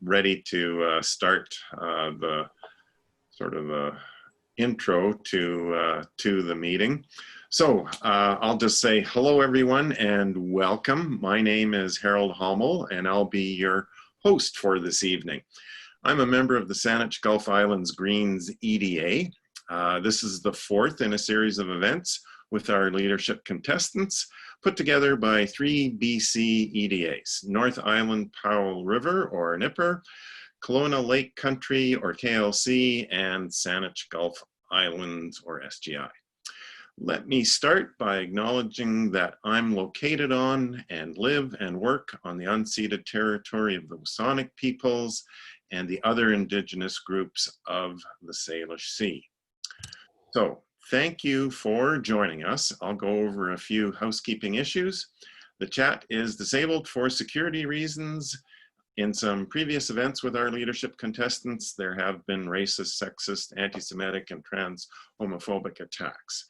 ready to start the sort of intro to the meeting. So I'll just say hello everyone and welcome. My name is Harold Hommel and I'll be your host for this evening. I'm a member of the Saanich-Gulf Islands Greens EDA. This is the fourth in a series of events with our leadership contestants put together by 3 BC EDAs, North Island Powell River or NIPR, Kelowna Lake Country or KLC, and Saanich-Gulf Islands or SGI. Let me start by acknowledging that I'm located on and live and work on the unceded territory of the Saanich peoples and the other Indigenous groups of the Salish Sea. So thank you for joining us. I'll go over a few housekeeping issues. The chat is disabled for security reasons. In some previous events with our leadership contestants, there have been racist, sexist, anti-Semitic, and trans-homophobic attacks.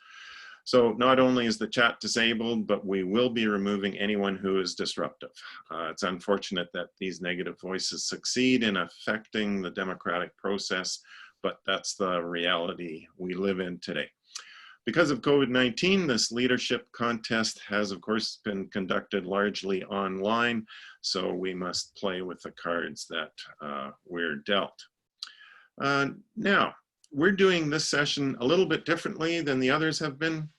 So not only is the chat disabled, but we will be removing anyone who is disruptive. It's unfortunate that these negative voices succeed in affecting the democratic process, but that's the reality we live in today. Because of COVID-19, this leadership contest has, of course, been conducted largely online, so we must play with the cards that we're dealt. Now, we're doing this session a little bit differently than the others have been.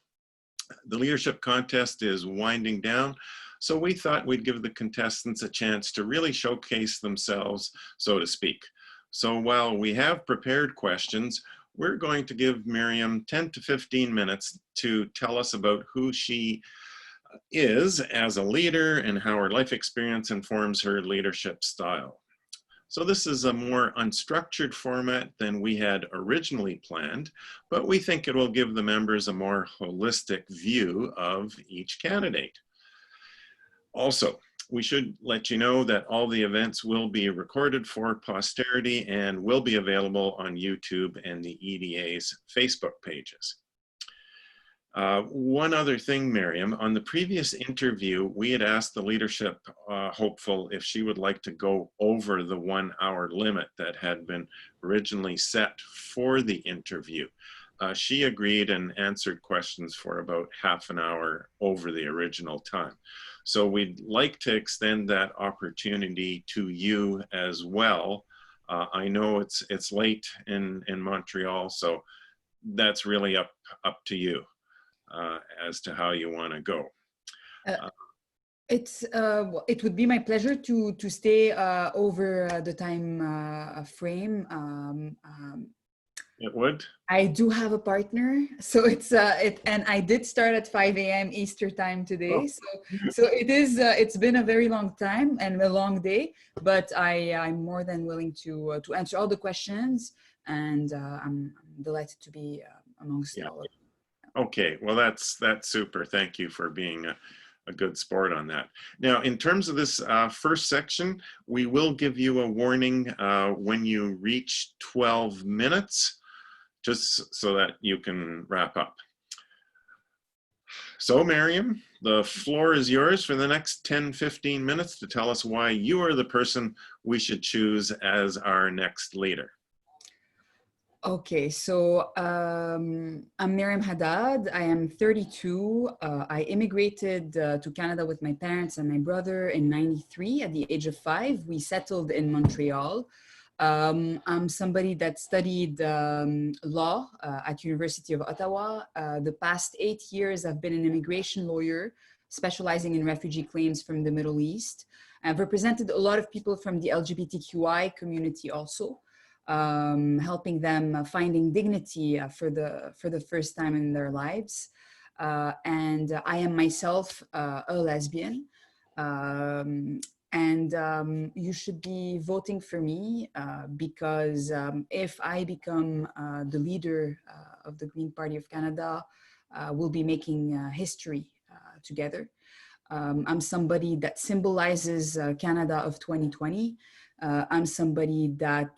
The leadership contest is winding down, so we thought we'd give the contestants a chance to really showcase themselves, so to speak. So while we have prepared questions, we're going to give Meryam 10 to 15 minutes to tell us about who she is as a leader and how her life experience informs her leadership style. So this is a more unstructured format than we had originally planned, but we think it will give the members a more holistic view of each candidate. Also, we should let you know that all the events will be recorded for posterity and will be available on YouTube and the EDA's Facebook pages. One other thing, Meryam, on the previous interview, we had asked the leadership hopeful if she would like to go over the 1 hour limit that had been originally set for the interview. She agreed and answered questions for about half an hour over the original time. So we'd like to extend that opportunity to you as well. I know it's late in Montreal, so that's really up to you as to how you want to go. It would be my pleasure to stay over the time frame. It would? I do have a partner, so and I did start at 5 a.m. Easter time today. Oh. So it's been a very long time and a long day, but I'm more than willing to answer all the questions, and I'm delighted to be amongst all of them. Okay, well that's super. Thank you for being a good sport on that. Now, in terms of this first section, we will give you a warning when you reach 12 minutes. Just so that you can wrap up. So Meryam, the floor is yours for the next 10-15 minutes to tell us why you are the person we should choose as our next leader. Okay, so I'm Meryam Haddad. I am 32. I immigrated to Canada with my parents and my brother in '93 at the age of 5. We settled in Montreal. I'm somebody that studied law at University of Ottawa. The past 8 years, I've been an immigration lawyer specializing in refugee claims from the Middle East. I've represented a lot of people from the LGBTQI community also, helping them finding dignity for the first time in their lives. And I am myself a lesbian. And you should be voting for me because if I become the leader of the Green Party of Canada, we'll be making history together. I'm somebody that symbolizes Canada of 2020. I'm somebody that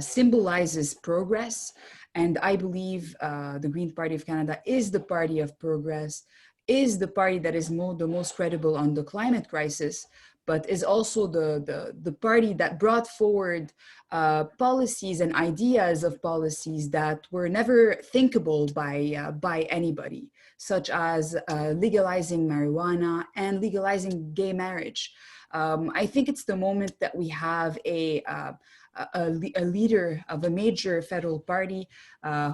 symbolizes progress. And I believe the Green Party of Canada is the party of progress, is the party that is the most credible on the climate crisis, but is also the party that brought forward policies and ideas of policies that were never thinkable by anybody, such as legalizing marijuana and legalizing gay marriage. I think it's the moment that we have a leader of a major federal party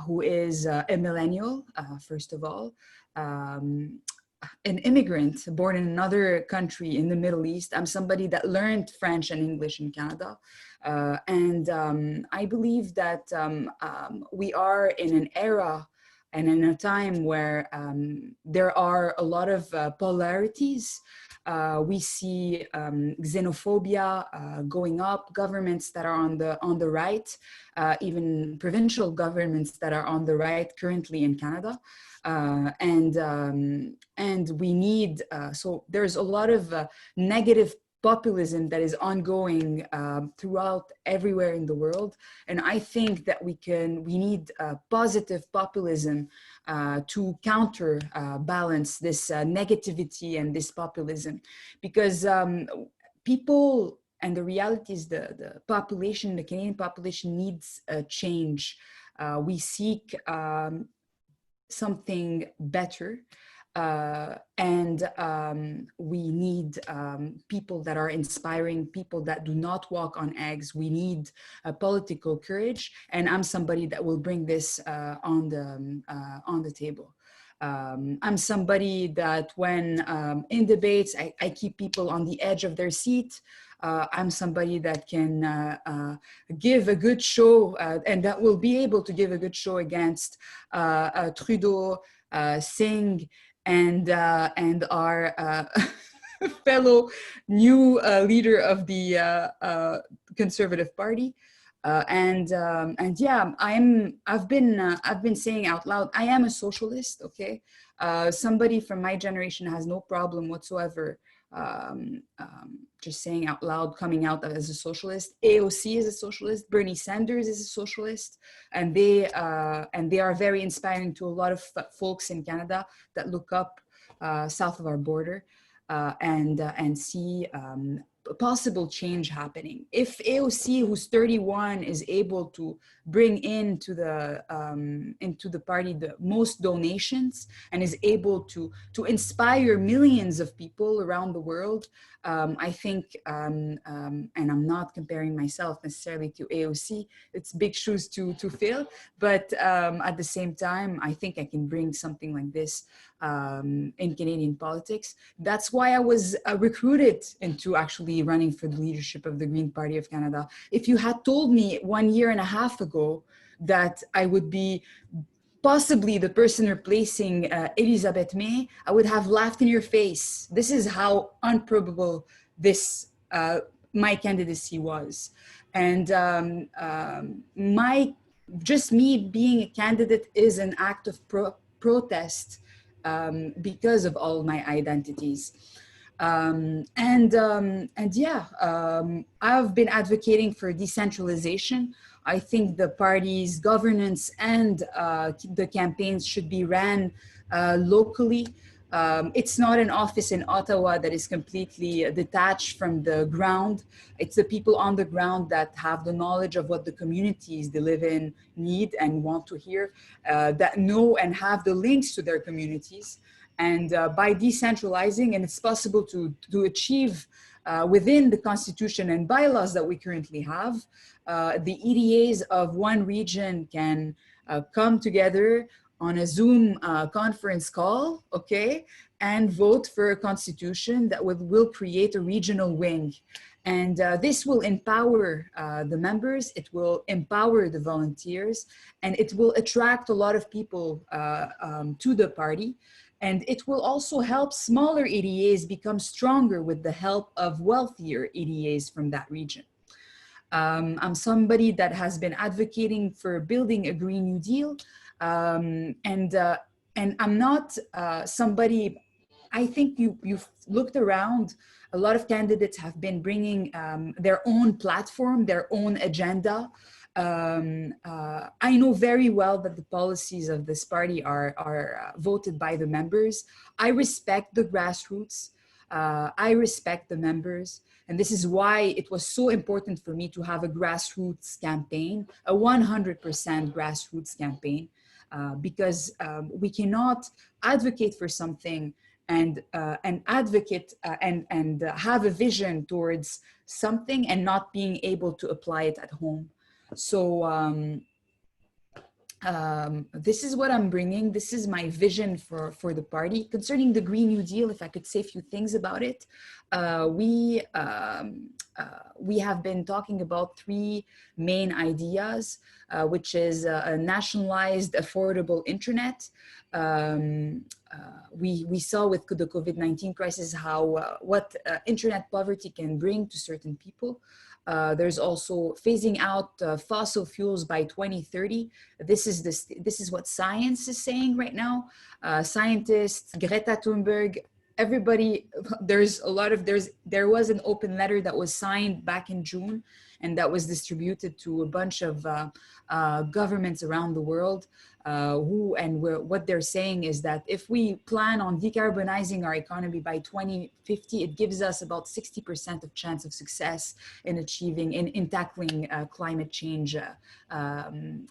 who is a millennial, first of all, an immigrant born in another country in the Middle East. I'm somebody that learned French and English in Canada. I believe that we are in an era and in a time where there are a lot of polarities. We see xenophobia going up, governments that are on the right, even provincial governments that are on the right currently in Canada. And we need, so there's a lot of negative populism that is ongoing throughout everywhere in the world. And I think that we need positive populism to counter balance this negativity and this populism, because people, and the reality is the population, the Canadian population needs a change. We seek something better. We need people that are inspiring, people that do not walk on eggs. We need political courage, and I'm somebody that will bring this on the table. I'm somebody that when in debates, I keep people on the edge of their seat. I'm somebody that can give a good show and that will be able to give a good show against Trudeau, Singh, and our fellow new leader of the Conservative Party. And yeah, I've been saying out loud, I am a socialist. Okay, somebody from my generation has no problem whatsoever just saying out loud, coming out as a socialist. AOC is a socialist. Bernie Sanders is a socialist, and they are very inspiring to a lot of folks in Canada that look up south of our border and see possible change happening. If AOC, who's 31, is able to bring into the party the most donations and is able to inspire millions of people around the world, I think, and I'm not comparing myself necessarily to AOC, it's big shoes to fill, but at the same time, I think I can bring something like this in Canadian politics. That's why I was recruited into actually running for the leadership of the Green Party of Canada. If you had told me 1.5 years ago that I would be possibly the person replacing Elizabeth May, I would have laughed in your face. This is how improbable this my candidacy was. And just me being a candidate is an act of protest because of all my identities. I've been advocating for decentralization. I think the party's governance and the campaigns should be ran locally. It's not an office in Ottawa that is completely detached from the ground. It's the people on the ground that have the knowledge of what the communities they live in need and want to hear, that know and have the links to their communities. And by decentralizing, and it's possible to achieve within the Constitution and bylaws that we currently have, the EDAs of one region can come together on a Zoom conference call, okay, and vote for a constitution that will create a regional wing. And this will empower the members, it will empower the volunteers, and it will attract a lot of people to the party. And it will also help smaller EDAs become stronger with the help of wealthier EDAs from that region. I'm somebody that has been advocating for building a Green New Deal. And I'm not somebody, I think you've looked around, a lot of candidates have been bringing their own platform, their own agenda. I know very well that the policies of this party are voted by the members. I respect the grassroots. I respect the members. And this is why it was so important for me to have a grassroots campaign, a 100% grassroots campaign, because we cannot advocate for something and advocate and have a vision towards something and not being able to apply it at home. So this is what I'm bringing. This is my vision for the party. Concerning the Green New Deal, if I could say a few things about it, we have been talking about three main ideas, which is a nationalized, affordable internet. We saw with the COVID-19 crisis how what internet poverty can bring to certain people. There's also phasing out fossil fuels by 2030. This is what science is saying right now. Scientists, Greta Thunberg, everybody, there was an open letter that was signed back in June and that was distributed to a bunch of governments around the world what they're saying is that if we plan on decarbonizing our economy by 2050, it gives us about 60% of chance of success in achieving, in tackling climate change in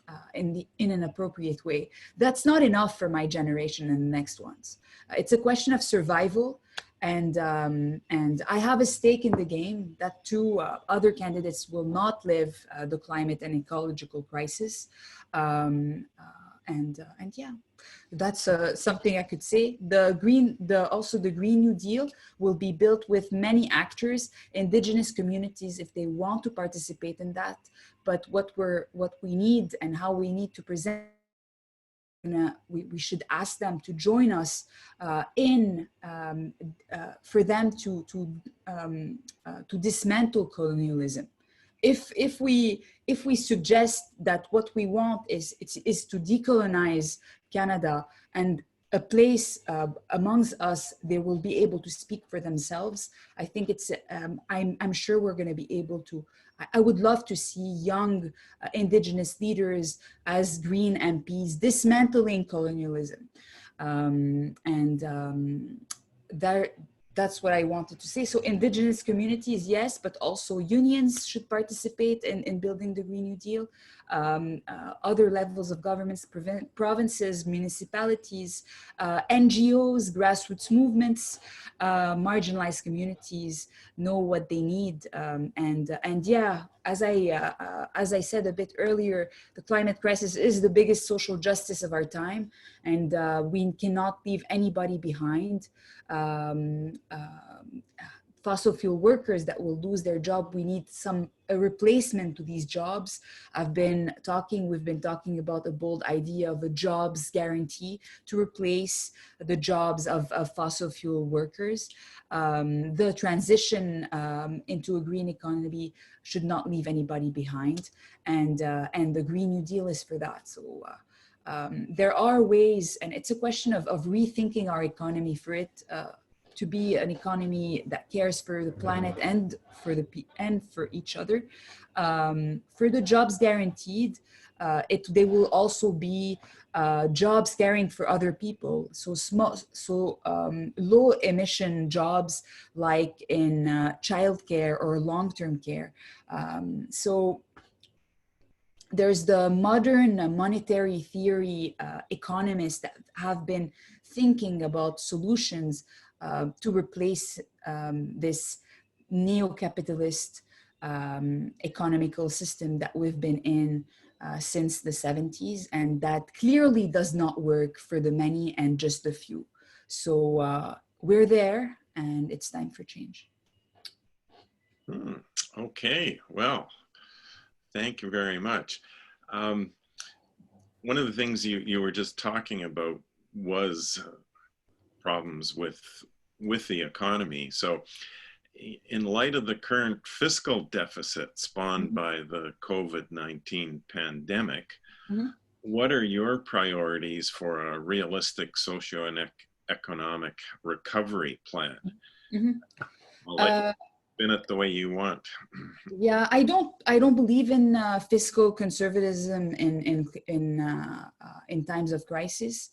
an appropriate way. That's not enough for my generation and the next ones. It's a question of survival. And I have a stake in the game that two other candidates will not live the climate and ecological crisis. And yeah, that's something I could say. Also the Green New Deal will be built with many actors, indigenous communities, if they want to participate in that. But what we need and how we need to present, we should ask them to join us for them to dismantle colonialism. If we suggest that what we want is to decolonize Canada and a place amongst us, they will be able to speak for themselves. I think it's, I'm sure we're going to be able to. I would love to see young indigenous leaders as Green MPs dismantling colonialism. That's what I wanted to say. So indigenous communities, yes, but also unions should participate in building the Green New Deal. Other levels of governments, provinces, municipalities, NGOs, grassroots movements, marginalized communities know what they need. And yeah, as I said a bit earlier, the climate crisis is the biggest social justice of our time, and we cannot leave anybody behind. Fossil fuel workers that will lose their job, we need a replacement to these jobs. We've been talking about a bold idea of a jobs guarantee to replace the jobs of fossil fuel workers. The transition into a green economy should not leave anybody behind, and the Green New Deal is for that. So there are ways, and it's a question of rethinking our economy for it to be an economy that cares for the planet and for each other. For the jobs guaranteed, they will also be jobs caring for other people. So low emission jobs like in childcare or long-term care. So there's the modern monetary theory economists that have been thinking about solutions to replace this neo-capitalist economical system that we've been in since the 70s, and that clearly does not work for the many and just the few. So we're there, and it's time for change. Okay, well, thank you very much. One of the things you were just talking about was problems with the economy. So in light of the current fiscal deficit spawned by the COVID-19 pandemic, what are your priorities for a realistic socio and economic recovery plan? I'll let you spin it the way you want. Yeah, I don't believe in fiscal conservatism in times of crisis.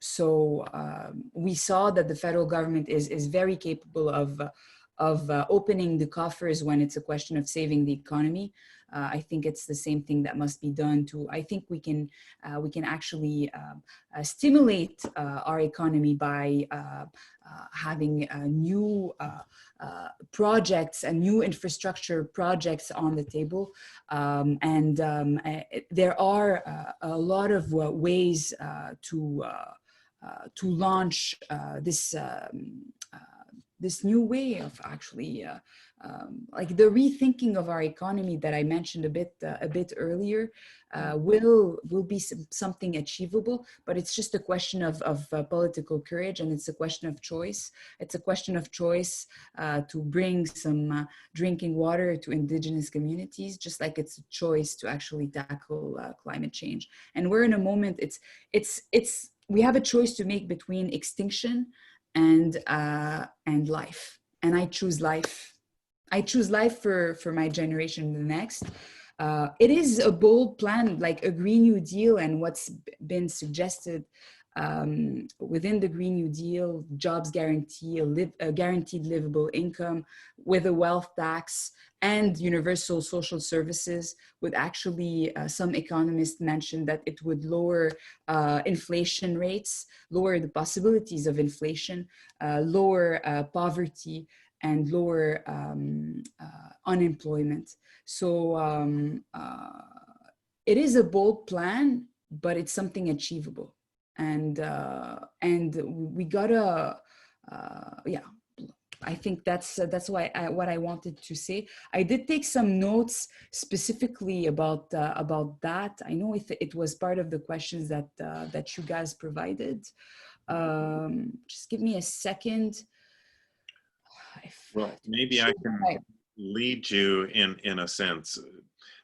So we saw that the federal government is very capable of opening the coffers when it's a question of saving the economy. I think it's the same thing that must be done to. I think we can actually stimulate our economy by having new projects and new infrastructure projects on the table. There are a lot of ways to launch this new way of actually like the rethinking of our economy that I mentioned a bit earlier will be something achievable, but it's just a question of political courage, and it's a question of choice. It's a question of choice to bring some drinking water to indigenous communities, just like it's a choice to actually tackle climate change. And we're in a moment, we have a choice to make between extinction and life. And I choose life. I choose life for my generation and the next. It is a bold plan, like a Green New Deal, and what's been suggested within the Green New Deal: jobs guarantee, a guaranteed livable income with a wealth tax and universal social services. Would actually, some economists mentioned that it would lower inflation rates, lower the possibilities of inflation, lower poverty, and lower unemployment. So it is a bold plan, but it's something achievable. And we gotta, yeah, I think that's why what I wanted to say. I did take some notes specifically about that. I know it was part of the questions that you guys provided. Just give me a second. Well, maybe I can lead you in a sense.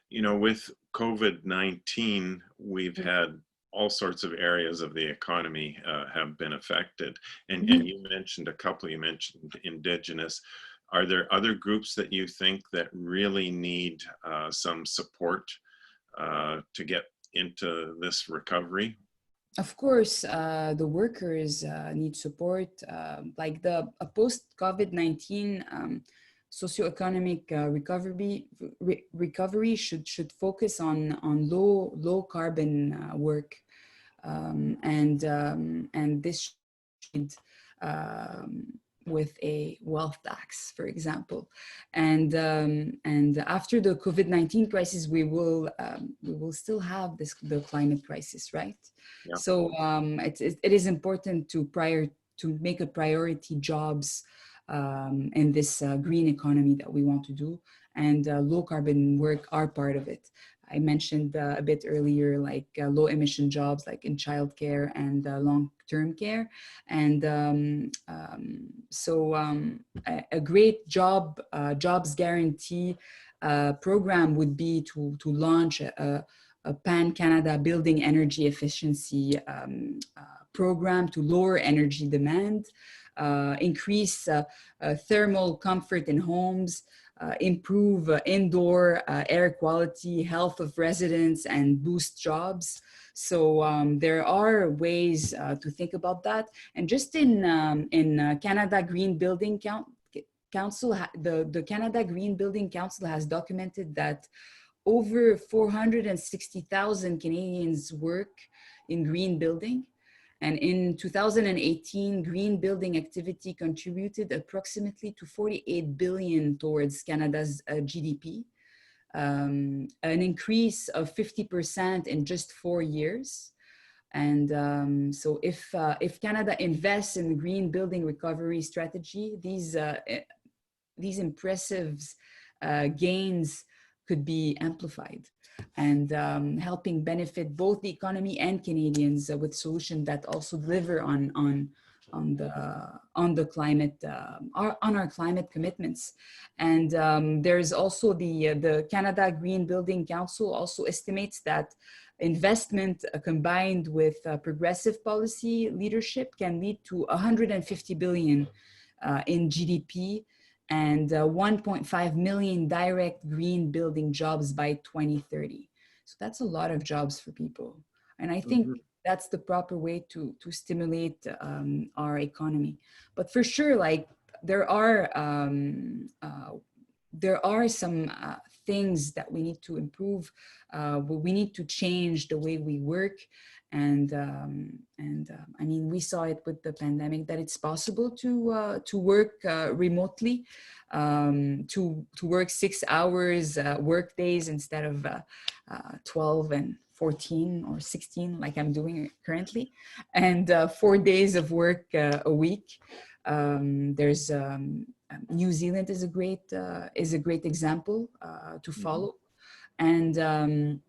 You know, with COVID-19, we've had all sorts of areas of the economy have been affected. And you mentioned a couple, you mentioned Indigenous. Are there other groups that you think that really need some support to get into this recovery? Of course, the workers need support, like the post-COVID-19 socioeconomic recovery should focus on low carbon work, and this should with a wealth tax, for example, and after the COVID-19 crisis, we will still have the climate crisis, right? Yeah. So it is important to make a priority jobs in this green economy that we want to do, and low carbon work are part of it. I mentioned a bit earlier, like low emission jobs, like in childcare and long-term care. And a great jobs guarantee program would be to launch a pan-Canada building energy efficiency program to lower energy demand, increase thermal comfort in homes, improve indoor air quality, health of residents, and boost jobs. So there are ways to think about that. And just in Canada Green Building Council, the Canada Green Building Council has documented that over 460,000 Canadians work in green building. And in 2018, green building activity contributed approximately to 48 billion towards Canada's GDP, an increase of 50% in just 4 years. And so if Canada invests in the green building recovery strategy, these impressive gains could be amplified, and helping benefit both the economy and Canadians with solutions that also deliver on the climate, on our climate commitments. And there's also the Canada Green Building Council also estimates that investment combined with progressive policy leadership can lead to 150 billion in GDP and 1.5 million direct green building jobs by 2030. So that's a lot of jobs for people. And I think that's the proper way to stimulate our economy. But for sure, like there are some things that we need to improve. We need to change the way we work, and I mean, we saw it with the pandemic that it's possible to work remotely, to work 6 hours work days instead of 12 and 14 or 16 like I'm doing currently, and 4 days of work a week. There's New Zealand is a great example to follow, and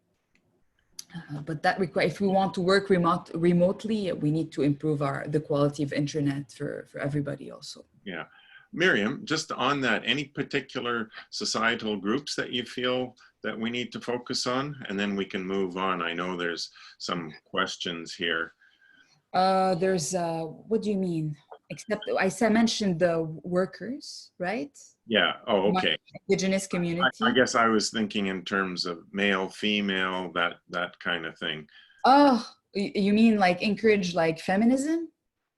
but that requires, if we want to work remotely, we need to improve the quality of internet for everybody also. Yeah. Miriam, just on that, any particular societal groups that you feel that we need to focus on? And then we can move on. I know there's some questions here. There's, what do you mean? Except I mentioned the workers, right? Yeah. Oh, okay. Indigenous community. I guess I was thinking in terms of male, female, that kind of thing. Oh, you mean like encourage like feminism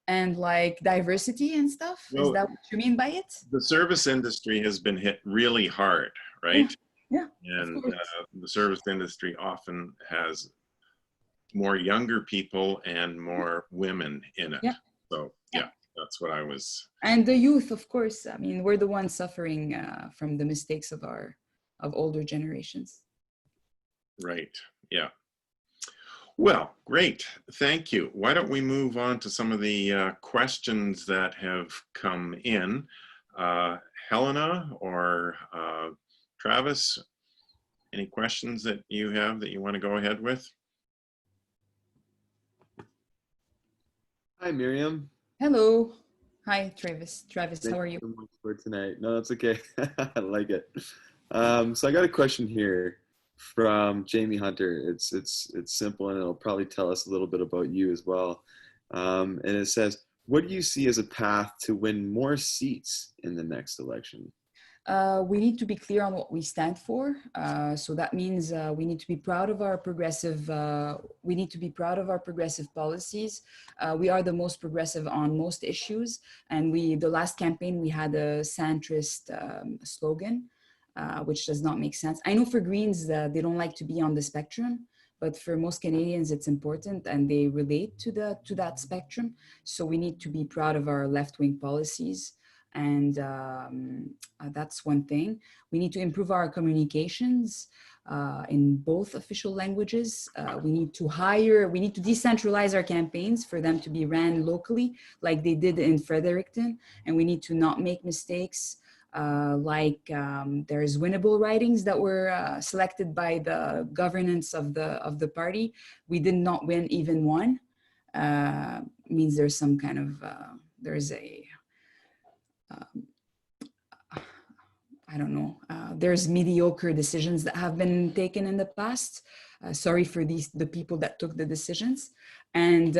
and like diversity and stuff? Well, is that what you mean by it? The service industry has been hit really hard, right? Yeah. And the service industry often has more younger people and more women in it. Yeah. So yeah, that's what I was. And the youth, of course. I mean, we're the ones suffering from the mistakes of older generations. Right. Yeah. Well, great. Thank you. Why don't we move on to some of the questions that have come in. Helena or Travis, any questions that you have that you want to go ahead with? Hi, Miriam. Hello. Hi, Travis. Travis, how are you? Thank you so much for tonight. No, that's okay. I like it. So I got a question here from Jamie Hunter. It's simple, and it'll probably tell us a little bit about you as well. And it says, what do you see as a path to win more seats in the next election? We need to be clear on what we stand for. So that means we need to be proud of our progressive. We need to be proud of our progressive policies. We are the most progressive on most issues, and the last campaign we had a centrist slogan, which does not make sense. I know for Greens they don't like to be on the spectrum, but for most Canadians it's important, and they relate to that spectrum. So we need to be proud of our left-wing policies. And that's one thing. We need to improve our communications in both official languages. We need to decentralize our campaigns for them to be ran locally, like they did in Fredericton. And we need to not make mistakes there's winnable ridings that were selected by the governance of the party. We did not win even one. Means there's some kind of, I don't know, there's mediocre decisions that have been taken in the past. Sorry for the people that took the decisions. And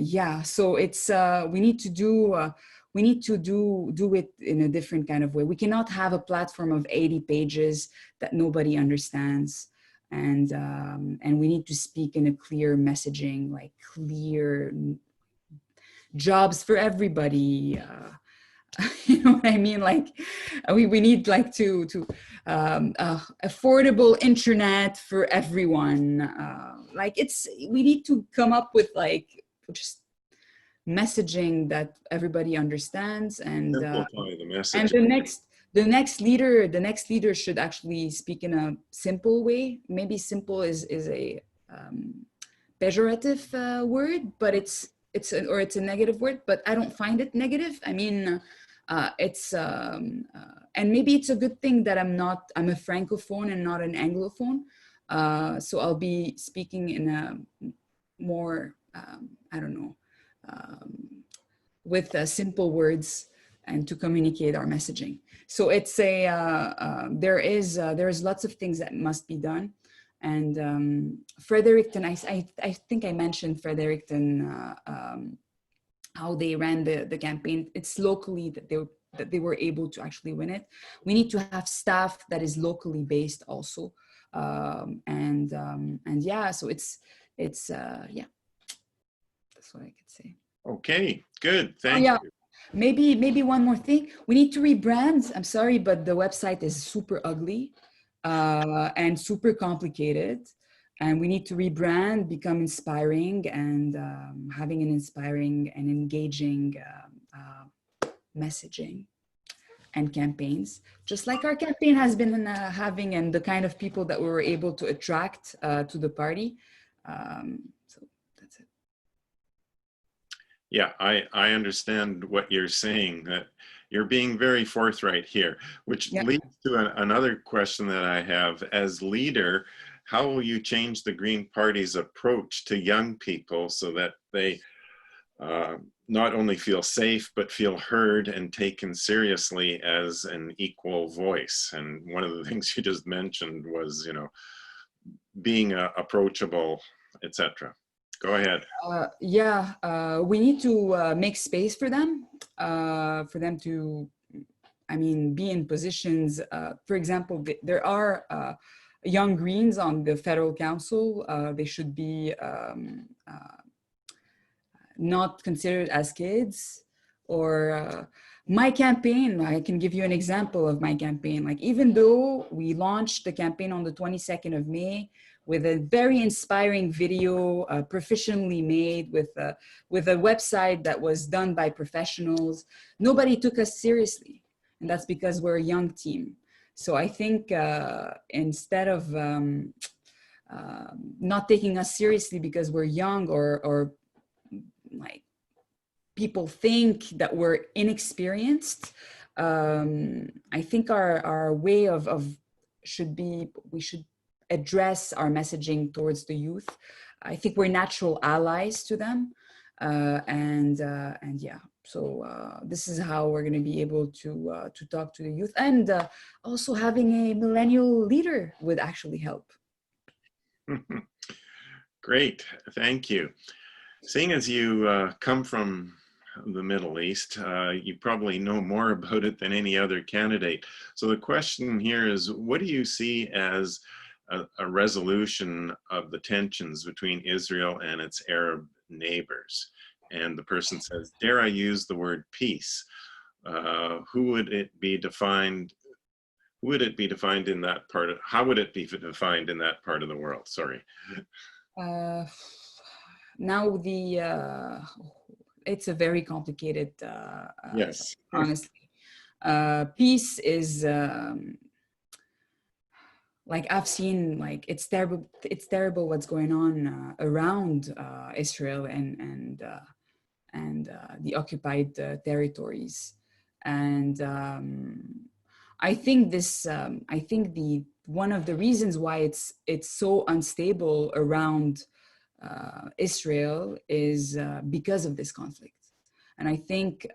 yeah, so it's, we need to do it in a different kind of way. We cannot have a platform of 80 pages that nobody understands. And we need to speak in a clear messaging, like clear jobs for everybody. You know what I mean? Like we need like to affordable internet for everyone. We need to come up with like just messaging that everybody understands, and simplify the message. And the next leader should actually speak in a simple way. Maybe simple is a pejorative word, but it's a negative word, but I don't find it negative. I mean, and maybe it's a good thing that I'm a Francophone and not an Anglophone. So I'll be speaking in a more, I don't know, with simple words and to communicate our messaging. So it's there is lots of things that must be done. And Fredericton, I think I mentioned Fredericton, how they ran the campaign. It's locally that they were able to actually win it. We need to have staff that is locally based also. And yeah, so it's it's yeah, that's what I could say. Okay, good. Oh Thank yeah, you. maybe one more thing. We need to rebrand. I'm sorry, but the website is super ugly and super complicated. And we need to rebrand, become inspiring, and having an inspiring and engaging messaging and campaigns, just like our campaign has been having, and the kind of people that we were able to attract to the party. So that's it. Yeah, I understand what you're saying, that you're being very forthright here, which Yeah. leads to another question that I have. As leader, how will you change the Green Party's approach to young people so that they not only feel safe, but feel heard and taken seriously as an equal voice? And one of the things you just mentioned was, being approachable, etc. Go ahead. Yeah, we need to make space for them to, I mean, be in positions. For example, there are young Greens on the federal council. They should be not considered as kids. Or my campaign, I can give you an example of my campaign. Like, even though we launched the campaign on the 22nd of May with a very inspiring video, professionally made, with a website that was done by professionals, nobody took us seriously. And that's because we're a young team. So I think instead of not taking us seriously because we're young, or like people think that we're inexperienced, I think our way of should be, we should address our messaging towards the youth. I think we're natural allies to them, and yeah. So this is how we're going to be able to talk to the youth, and also having a millennial leader would actually help. Great, thank you. Seeing as you come from the Middle East, you probably know more about it than any other candidate. So the question here is, what do you see as a resolution of the tensions between Israel and its Arab neighbors? And the person says, dare I use the word peace? Who would it be defined? Would it be defined in that part of, how would it be defined in that part of the world? Sorry. Now it's a very complicated, Yes. honestly. Peace is like, I've seen, like, it's terrible what's going on around Israel and the occupied territories. And I think the one of the reasons why it's so unstable around Israel is because of this conflict. And I think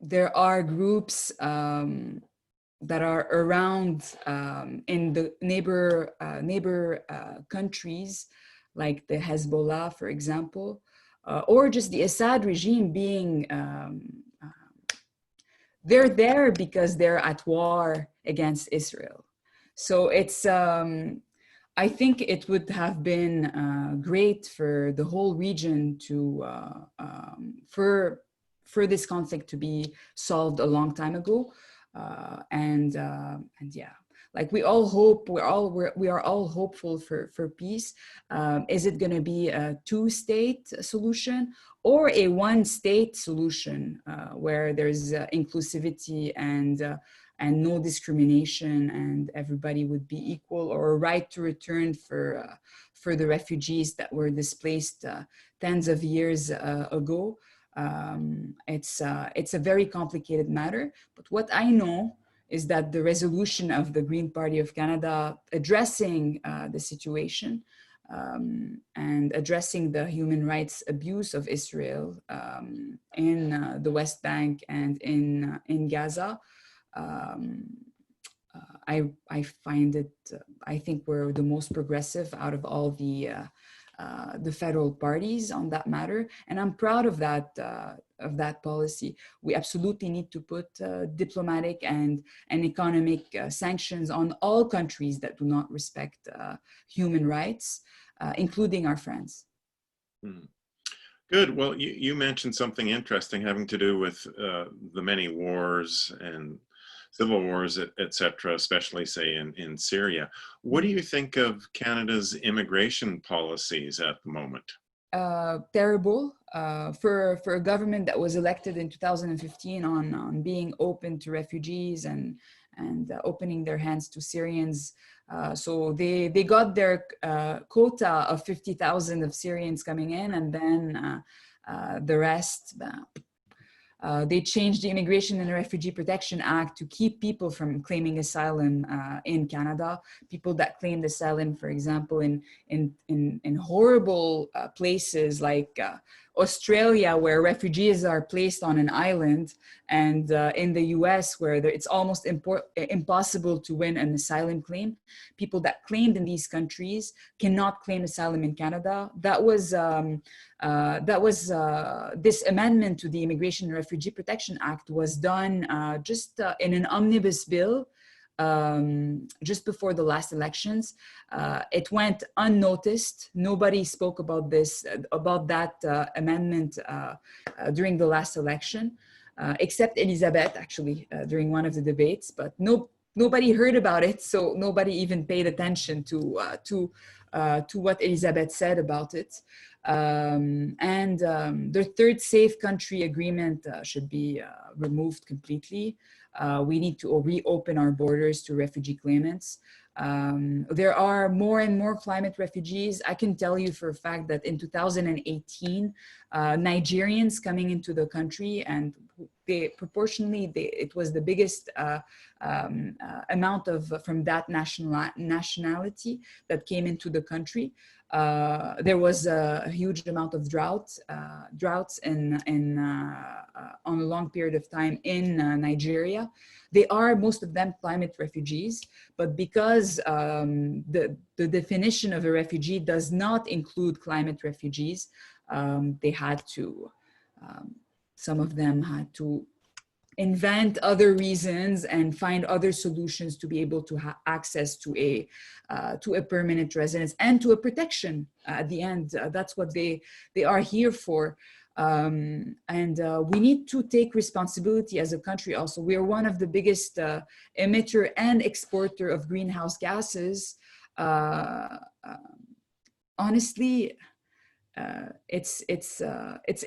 there are groups that are around in the neighbor countries, like the Hezbollah, for example, or just the Assad regime being, they're there because they're at war against Israel. So it's, I think it would have been great for the whole region to, for this conflict to be solved a long time ago. And yeah, like, we all hope, we are all hopeful for peace. Is it going to be a two-state solution or a one-state solution where there's inclusivity and no discrimination, and everybody would be equal, or a right to return for the refugees that were displaced tens of years ago? It's a very complicated matter, but what I know is that the resolution of the Green Party of Canada addressing the situation and addressing the human rights abuse of Israel in the West Bank and in Gaza, I find it, I think we're the most progressive out of all the federal parties on that matter. And I'm proud of that that policy. We absolutely need to put diplomatic and economic sanctions on all countries that do not respect human rights, including our friends. Hmm. Good. Well, you mentioned something interesting having to do with the many wars and civil wars, et cetera, especially, say, in Syria. What do you think of Canada's immigration policies at the moment? Terrible for a government that was elected in 2015 on being open to refugees and opening their hands to Syrians. So they got their quota of 50,000 of Syrians coming in, and then the rest. They changed the Immigration and Refugee Protection Act to keep people from claiming asylum in Canada. People that claimed asylum, for example, in horrible places like Australia, where refugees are placed on an island, and in the US, where it's almost impossible to win an asylum claim. People that claimed in these countries cannot claim asylum in Canada. This amendment to the Immigration and Refugee Protection Act was done just in an omnibus bill just before the last elections. It went unnoticed. Nobody spoke about that amendment during the last election, except Elizabeth, actually, during one of the debates. But nobody heard about it, so nobody even paid attention to what Elizabeth said about it. The third safe country agreement should be removed completely. We need to reopen our borders to refugee claimants. There are more and more climate refugees. I can tell you for a fact that in 2018, Nigerians coming into the country, and it was the biggest amount from that nationality that came into the country. There was a huge amount of droughts on a long period of time in Nigeria. They are, most of them, climate refugees, but because the definition of a refugee does not include climate refugees, they had to, some of them had to invent other reasons and find other solutions to be able to have access to a permanent residence and to a protection at the end. That's what they are here for. We need to take responsibility as a country also. We are one of the biggest emitter and exporter of greenhouse gases. Honestly, it's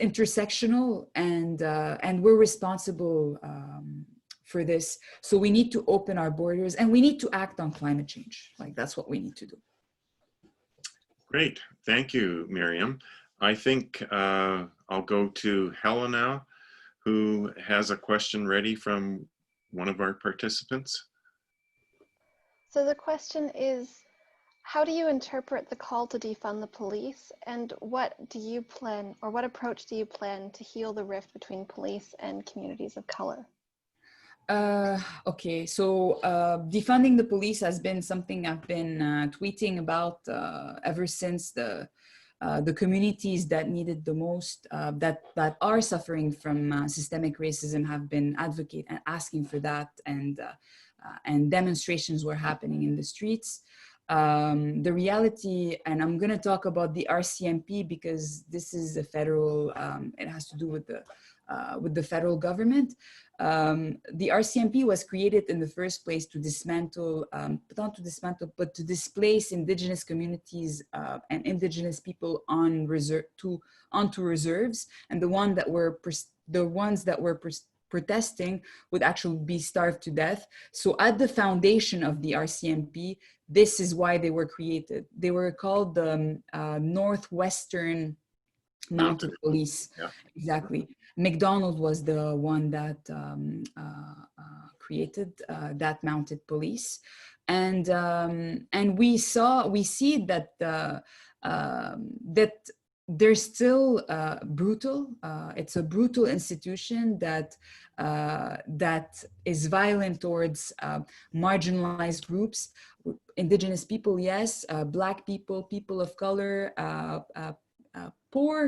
intersectional, and we're responsible for this. So we need to open our borders, and we need to act on climate change. Like, that's what we need to do. Great, thank you, Meryam. I think I'll go to Helen now, who has a question ready from one of our participants. So the question is, how do you interpret the call to defund the police, and what approach do you plan to heal the rift between police and communities of color? Okay, so defunding the police has been something I've been tweeting about ever since the communities that needed the most, that are suffering from systemic racism, have been advocating and asking for that, and demonstrations were happening in the streets. The reality, and I'm going to talk about the RCMP because this is a federal, it has to do with the federal government. The RCMP was created in the first place to dismantle, but to displace indigenous communities and indigenous people onto reserves, and the ones that were protesting would actually be starved to death. So at the foundation of the RCMP, this is why they were created. They were called the Northwestern Mounted Police. Yeah. Exactly. McDonald was the one that created that mounted police, and we see that that they're still brutal. It's a brutal institution that is violent towards marginalized groups, indigenous people, yes, Black people, people of color, poor.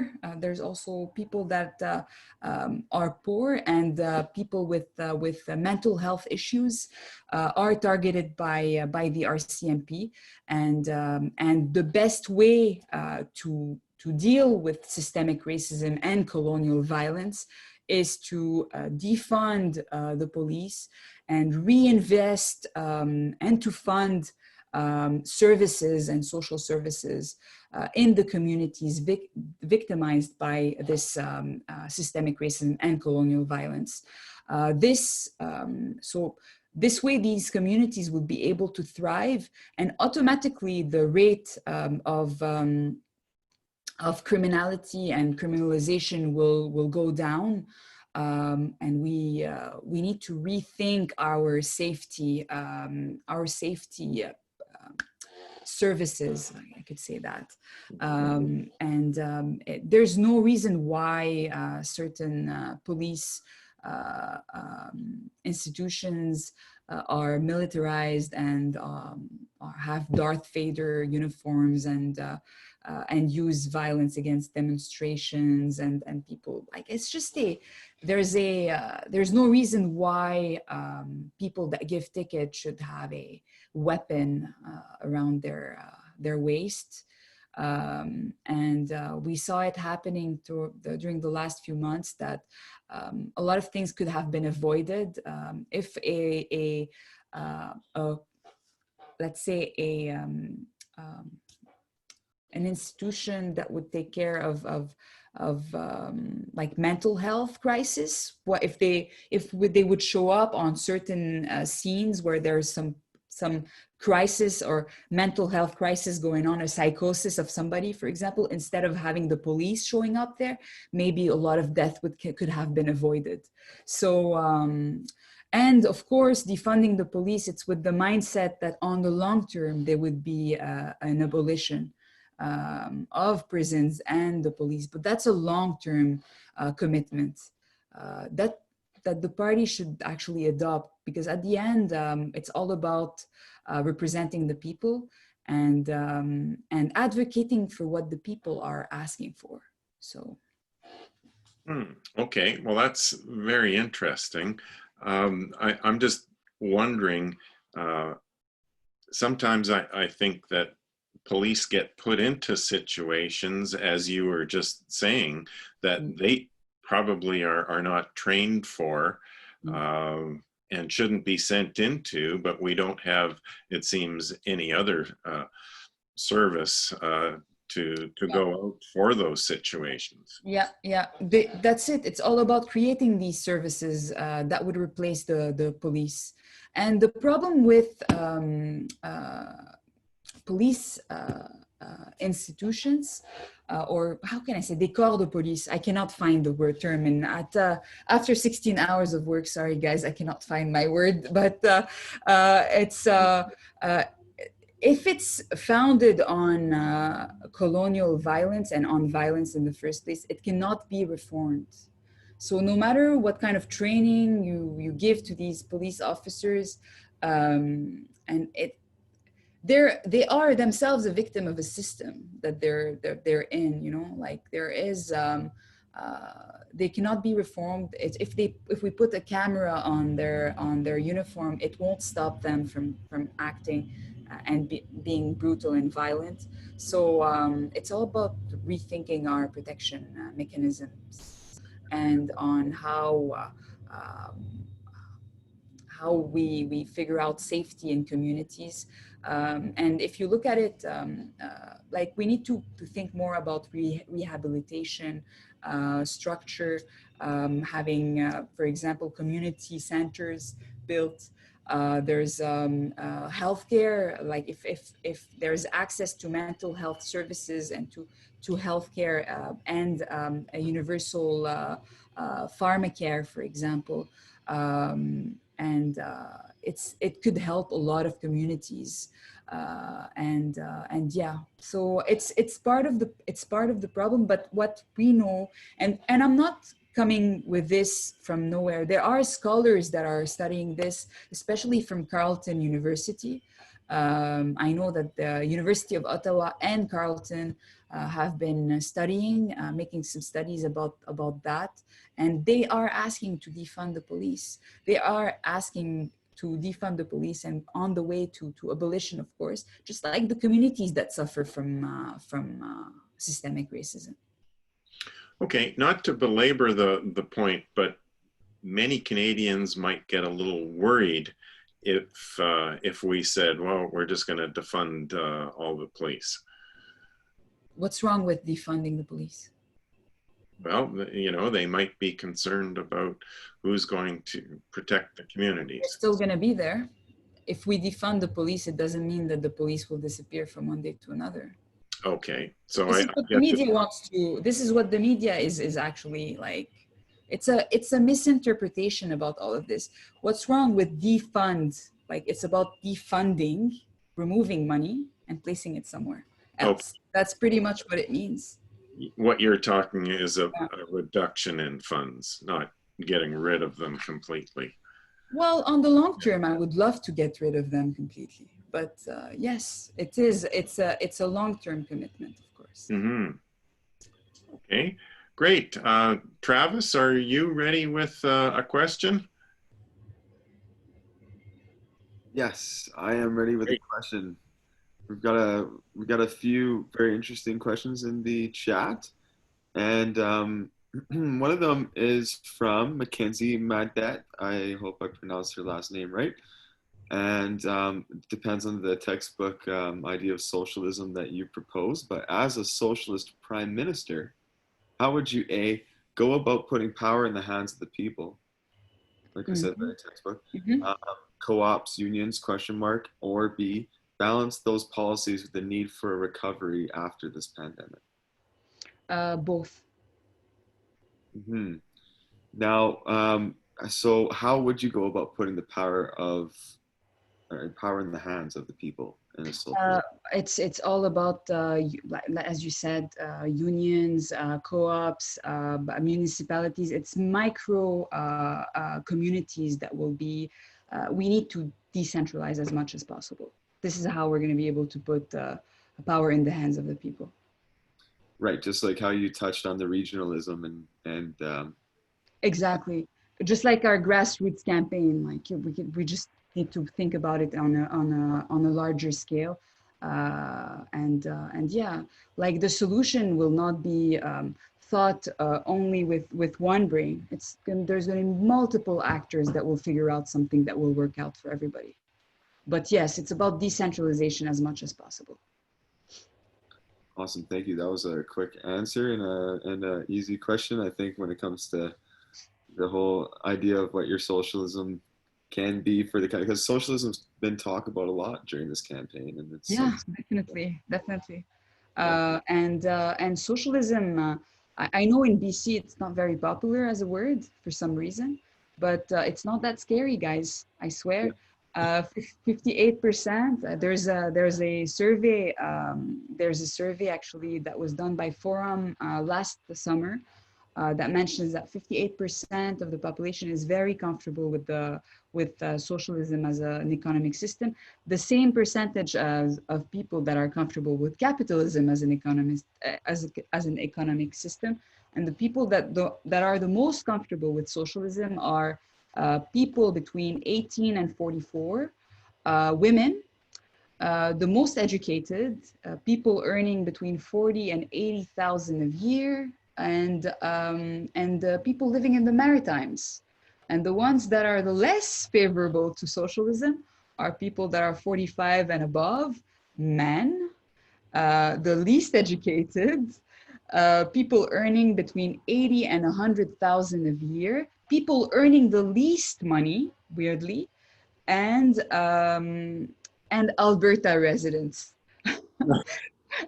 There's also people that are poor, and people with mental health issues are targeted by the RCMP. And the best way to deal with systemic racism and colonial violence is to defund the police and reinvest and to fund services and social services in the communities victimized by this systemic racism and colonial violence. This way, these communities would be able to thrive, and automatically the rate of criminality and criminalization will go down. And we need to rethink our safety services, I could say that. There's no reason why certain police institutions are militarized and have Darth Vader uniforms and use violence against demonstrations and people. Like, it's just there's no reason why people that give tickets should have a weapon around their waist. We saw it happening during the last few months, that a lot of things could have been avoided if let's say an institution that would take care of like mental health crisis. What if they would show up on certain scenes where there's some crisis or mental health crisis going on, a psychosis of somebody, for example, instead of having the police showing up there, maybe a lot of death could have been avoided. So, and of course, defunding the police, it's with the mindset that on the long term, there would be an abolition of prisons and the police. But that's a long-term commitment that the party should actually adopt, because at the end, it's all about representing the people and advocating for what the people are asking for. So. Okay, well, that's very interesting. I'm just wondering, sometimes I think that police get put into situations, as you were just saying, that they probably are not trained for and shouldn't be sent into, but we don't have, it seems, any other service to go out for those situations. Yeah, that's it. It's all about creating these services that would replace the police. And the problem with police institutions, or how can I say, des corps de police. I cannot find the word term, and after 16 hours of work, sorry guys, I cannot find my word, but it's if it's founded on colonial violence and on violence in the first place, it cannot be reformed. So no matter what kind of training you give to these police officers, and they are themselves a victim of a system that they're in, you know, like there is they cannot be reformed. If we put a camera on their uniform, it won't stop them from acting and being brutal and violent. So it's all about rethinking our protection mechanisms and on how we figure out safety in communities. And if you look at it, like we need to think more about rehabilitation structure, having, for example, community centers built. There's healthcare, like if there's access to mental health services and to healthcare and a universal pharmacare, for example, and it could help a lot of communities, and yeah, so it's part of the problem. But what we know, and I'm not coming with this from nowhere. There are scholars that are studying this, especially from Carleton University, I know that the University of Ottawa and Carleton have been studying, making some studies about that. And they are asking to defund the police. They are asking to defund the police and on the way to abolition, of course, just like the communities that suffer from systemic racism. Okay, not to belabor the point, but many Canadians might get a little worried if we said, well, we're just going to defund all the police. What's wrong with defunding the police? Well, you know, they might be concerned about who's going to protect the communities. They're still going to be there. If we defund the police, it doesn't mean that the police will disappear from one day to another. Okay, so this is what the media wants to. This is what the media is actually like. It's a misinterpretation about all of this. What's wrong with defund? Like, it's about defunding, removing money and placing it somewhere else. Okay. That's pretty much what it means. What you're talking is a reduction in funds, not getting rid of them completely. Well, on the long term, I would love to get rid of them completely. But yes, it is. It's a long-term commitment, of course. Mm-hmm. Okay, great. Travis, are you ready with a question? Yes, I am ready with a question. We've got a few very interesting questions in the chat, and one of them is from Meryam Haddad. I hope I pronounced her last name right. And it depends on the textbook idea of socialism that you propose. But as a socialist prime minister, how would you A, go about putting power in the hands of the people? Like I said, the textbook. Co-ops, unions, question mark, or B, balance those policies with the need for a recovery after this pandemic? Both. Now, so how would you go about putting the power in the hands of the people in a social? It's all about, as you said, unions, co-ops, municipalities. It's micro communities that will be. We need to decentralize as much as possible. This is how we're going to be able to put power in the hands of the people. Right, just like how you touched on the regionalism and exactly, just like our grassroots campaign. Like we just need to think about it on a larger scale, and yeah, like the solution will not be thought only with one brain. There's going to be multiple actors that will figure out something that will work out for everybody. But yes, it's about decentralization as much as possible. Awesome, thank you. That was a quick answer and an easy question. I think when it comes to the whole idea of what your socialism can be for the country, because socialism's been talked about a lot during this campaign, and it's definitely. And socialism. I know in BC it's not very popular as a word for some reason, but it's not that scary, guys. I swear. 58%. There's a survey. There's a survey actually that was done by Forum last summer that mentions that 58% of the population is very comfortable with socialism as an economic system. The same percentage of people that are comfortable with capitalism as an economic system, and the people that are the most comfortable with socialism are people between 18 and 44, women, the most educated, people earning between 40 and 80,000 a year, and people living in the Maritimes. And the ones that are the less favorable to socialism are people that are 45 and above, men, the least educated, people earning between 80 and 100,000 a year, people earning the least money, weirdly, and Alberta residents.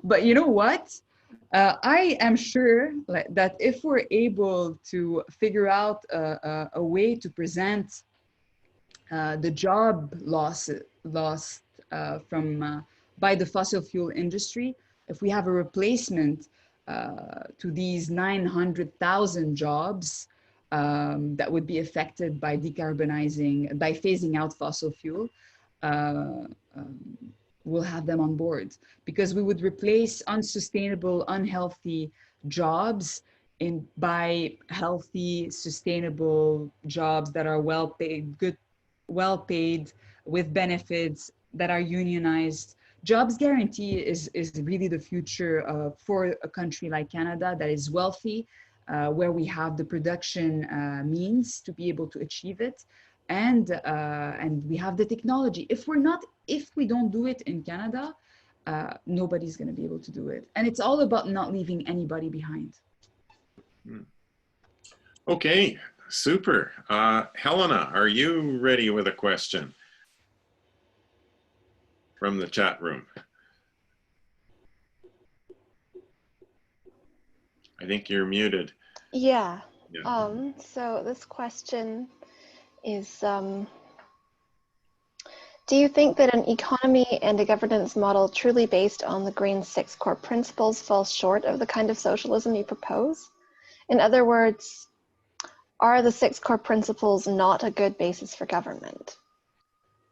But you know what? I am sure that if we're able to figure out a way to present the job lost by the fossil fuel industry, if we have a replacement to these 900,000 jobs that would be affected by phasing out fossil fuel, we'll have them on board, because we would replace unsustainable, unhealthy jobs by healthy, sustainable jobs that are well paid, well paid, with benefits, that are unionized. Jobs guarantee is really the future for a country like Canada that is wealthy, where we have the production means to be able to achieve it, and we have the technology. If we don't do it in Canada, nobody's going to be able to do it. And it's all about not leaving anybody behind. Okay, super. Helena, are you ready with a question from the chat room? I think you're muted. Yeah. Yeah. So this question is, do you think that an economy and a governance model truly based on the Green Six core principles falls short of the kind of socialism you propose? In other words, are the six core principles not a good basis for government?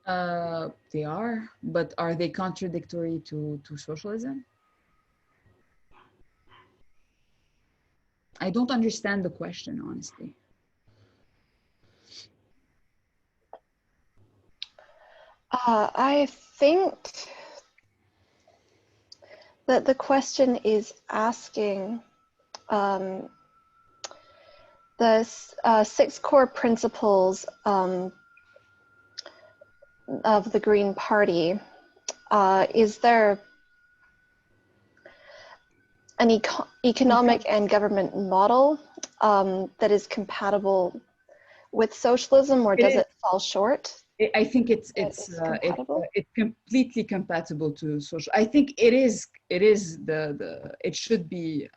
They are, but are they contradictory to socialism? I don't understand the question, honestly. I think that the question is asking the six core principles of the Green Party. Is there an economic and government model that is compatible with socialism, or does it fall short? I think it's completely compatible to social. I think it should be.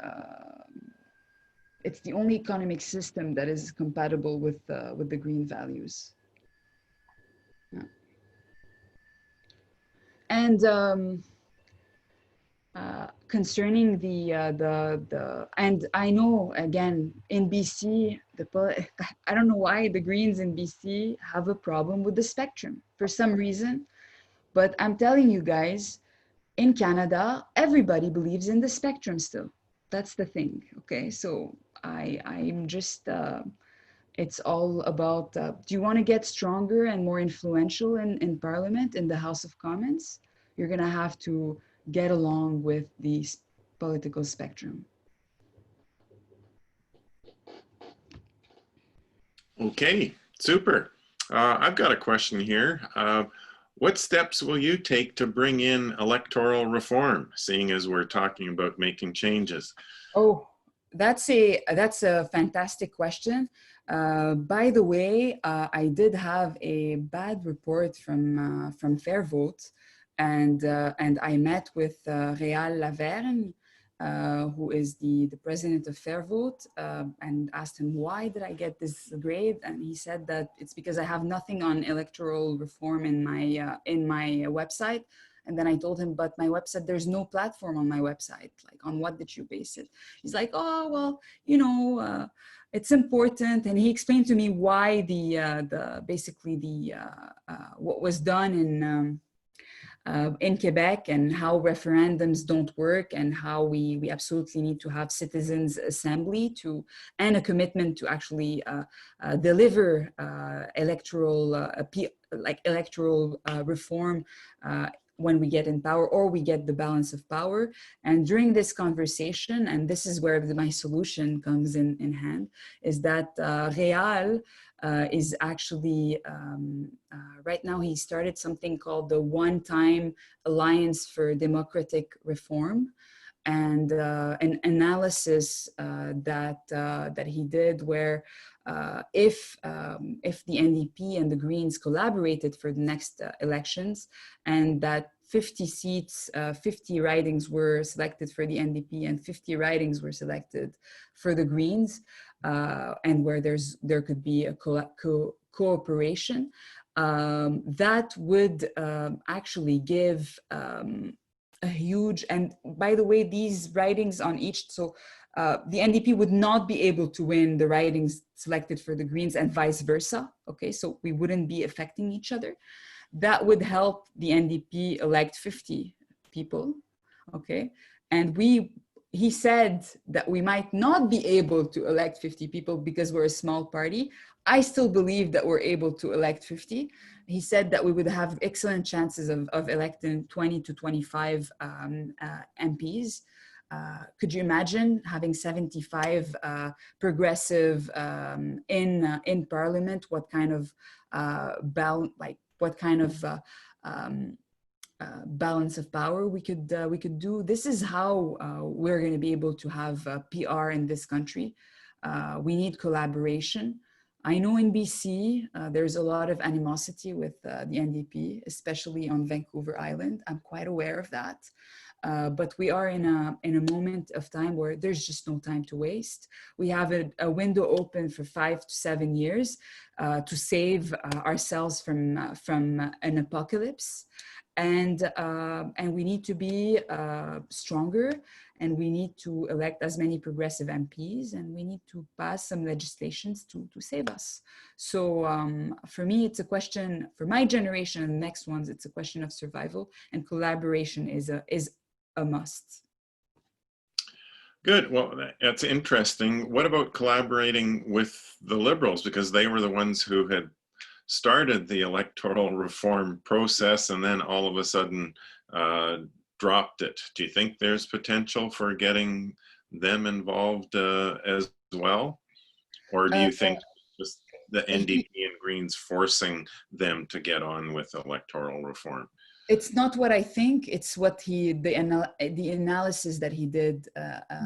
It's the only economic system that is compatible with the green values. Yeah. And concerning and I know, again, in BC, I don't know why the Greens in BC have a problem with the spectrum for some reason, but I'm telling you guys, in Canada, everybody believes in the spectrum still. That's the thing, okay? So I'm just, it's all about, do you want to get stronger and more influential in Parliament, in the House of Commons? You're gonna have to get along with the political spectrum. Okay, super. I've got a question here. What steps will you take to bring in electoral reform, seeing as we're talking about making changes? Oh, that's a fantastic question. By the way, I did have a bad report from Fair Vote, and I met with Réal Lavergne, who is the president of Fair Vote, and asked him, why did I get this grade? And he said that it's because I have nothing on electoral reform in my website. And then I told him, but my website, there's no platform on my website. Like, on what did you base it? He's like, oh, well, you know, it's important. And he explained to me why what was done in Quebec, and how referendums don't work, and how we absolutely need to have citizens assembly and a commitment to actually deliver electoral reform when we get in power, or we get the balance of power. And during this conversation, and this is where my solution comes in hand, is that Réal is actually, right now he started something called the One-Time Alliance for Democratic Reform, and an analysis that he did, where if the NDP and the Greens collaborated for the next elections, and that 50 seats, 50 ridings were selected for the NDP and 50 ridings were selected for the Greens, and where there could be a cooperation, that would actually give a huge, and by the way, these ridings on each, so the NDP would not be able to win the ridings selected for the Greens and vice versa. Okay, so we wouldn't be affecting each other. That would help the NDP elect 50 people. Okay, and he said that we might not be able to elect 50 people because we're a small party. I still believe that we're able to elect 50. He said that we would have excellent chances of electing 20 to 25 MPs. Could you imagine having 75 progressive in Parliament? What kind of balance of power we could do? This is how we're going to be able to have PR in this country. We need collaboration. I know in BC there's a lot of animosity with the NDP, especially on Vancouver Island. I'm quite aware of that. But we are in a moment of time where there's just no time to waste. We have a window open for 5 to 7 years to save ourselves from an apocalypse. And we need to be stronger, and we need to elect as many progressive MPs, and we need to pass some legislations to save us. So for me, it's a question, for my generation and the next ones, it's a question of survival, and collaboration is a must. Good. Well, that's interesting. What about collaborating with the Liberals? Because they were the ones who had started the electoral reform process and then all of a sudden dropped it. Do you think there's potential for getting them involved as well? Or do you think just the NDP and Greens forcing them to get on with electoral reform? It's not what I think. It's what the analysis that he did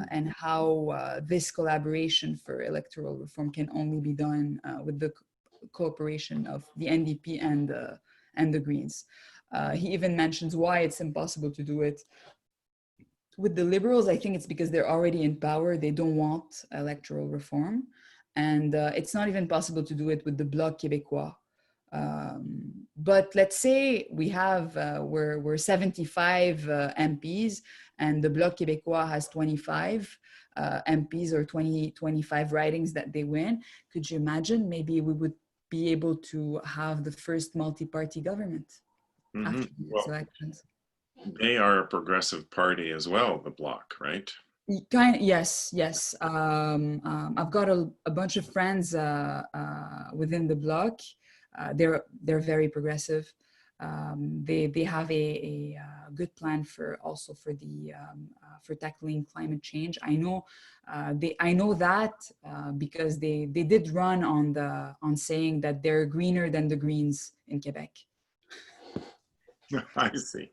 and how this collaboration for electoral reform can only be done with the cooperation of the NDP and the Greens. He even mentions why it's impossible to do it with the Liberals. I think it's because they're already in power. They don't want electoral reform. And it's not even possible to do it with the Bloc Québécois. But let's say we have, we're 75 MPs and the Bloc Québécois has 25 MPs or 25 ridings that they win. Could you imagine? Maybe we would be able to have the first multi-party government after these elections. They are a progressive party as well, the Bloc, right? Yes. I've got a bunch of friends within the Bloc. They're very progressive. They have a good plan for tackling climate change. I know that because they did run on saying that they're greener than the Greens in Quebec. I see.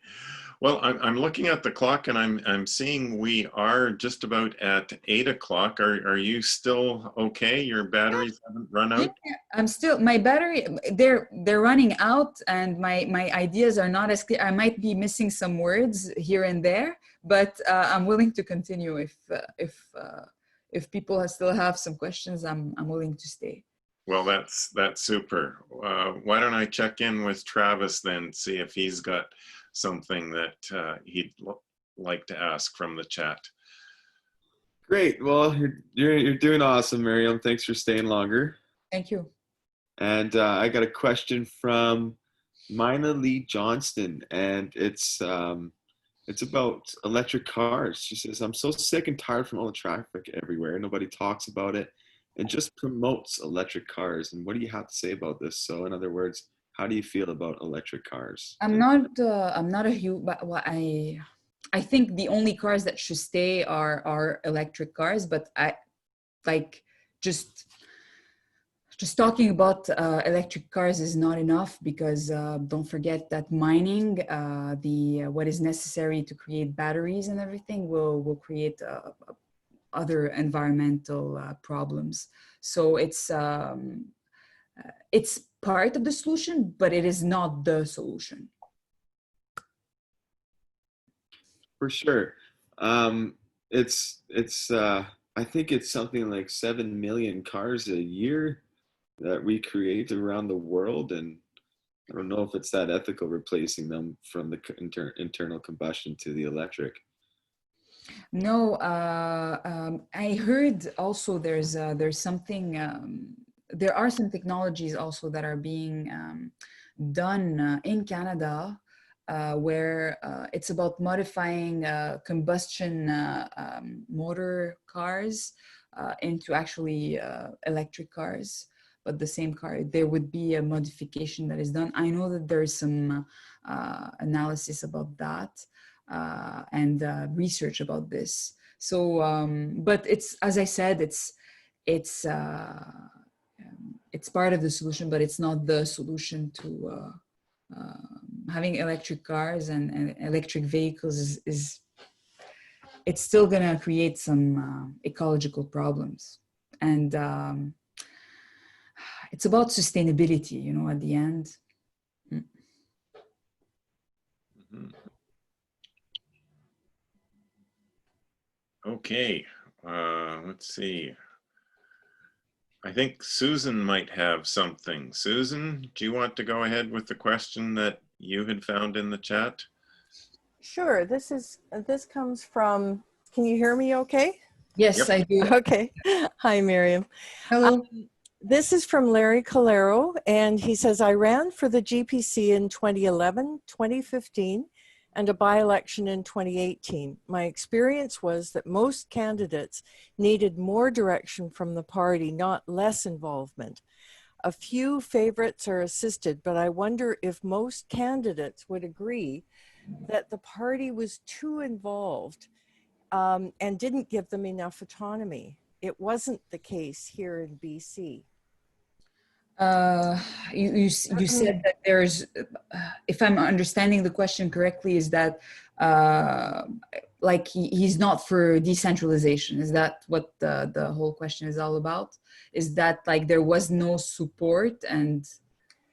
Well, I'm looking at the clock and I'm seeing we are just about at 8 o'clock. Are you still okay? Your batteries haven't run out? Yeah, I'm still, my battery, they're running out, and my ideas are not as clear. I might be missing some words here and there, but I'm willing to continue if people still have some questions. I'm willing to stay. Well, that's super. Why don't I check in with Travis then, see if he's got something that he'd like to ask from the chat. Great. Well, you're doing awesome, Meryam. Thanks for staying longer. Thank you. And I got a question from Mina Lee Johnston, and it's about electric cars. She says, "I'm so sick and tired from all the traffic everywhere. Nobody talks about it and just promotes electric cars. And what do you have to say about this?" So in other words, how do you feel about electric cars? I'm not a huge, but I think the only cars that should stay are electric cars, but I like just talking about electric cars is not enough, because don't forget that mining, what is necessary to create batteries and everything will create other environmental problems. So it's part of the solution, but it is not the solution. For sure. I think it's something like 7 million cars a year that we create around the world, and I don't know if it's that ethical replacing them from the internal combustion to the electric. No, I heard also there's something, there are some technologies also that are being done in Canada where it's about modifying combustion motor cars into actually electric cars. But the same car, there would be a modification that is done. I know that there's some analysis about that and research about this. So, but it's, as I said, it's it's part of the solution, but it's not the solution to having electric cars and electric vehicles is it's still going to create some ecological problems. And it's about sustainability, you know, at the end. Mhm. Okay, let's see. I think Susan might have something. Susan, do you want to go ahead with the question that you had found in the chat? Sure. This comes from, can you hear me okay? Yes, Yep. I do. Okay. Hi, Miriam. Hello. This is from Larry Calero, and he says, I ran for the GPC in 2011, 2015, and a by-election in 2018. My experience was that most candidates needed more direction from the party, not less involvement. A few favorites are assisted, but I wonder if most candidates would agree that the party was too involved and didn't give them enough autonomy. It wasn't the case here in BC. You said that there's, if I'm understanding the question correctly, is that like he's not for decentralization? Is that what the whole question is all about? Is that like there was no support, and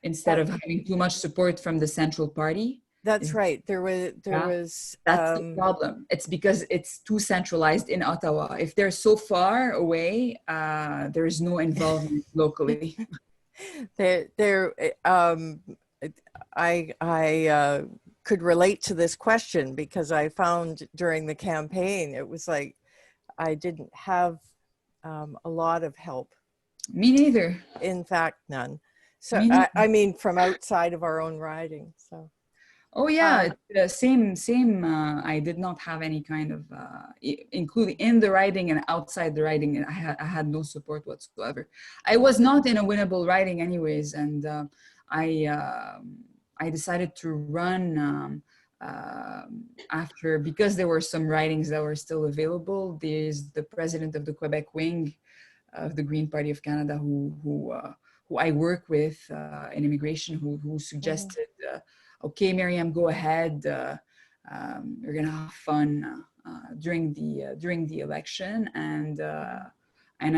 instead of having too much support from the central party? That's right. There was. That's the problem. It's because it's too centralized in Ottawa. If they're so far away, there is no involvement locally. I could relate to this question because I found during the campaign, it was like I didn't have a lot of help. Me neither. In fact, none. So Me I mean, from outside of our own riding. So. Oh yeah, same. I did not have any kind of, including in the riding and outside the riding, and I had no support whatsoever. I was not in a winnable riding anyways, and I decided to run after, because there were some ridings that were still available. There's the president of the Quebec wing of the Green Party of Canada who I work with in immigration, who suggested. Okay, Meryam, go ahead. You're gonna have fun during the election, and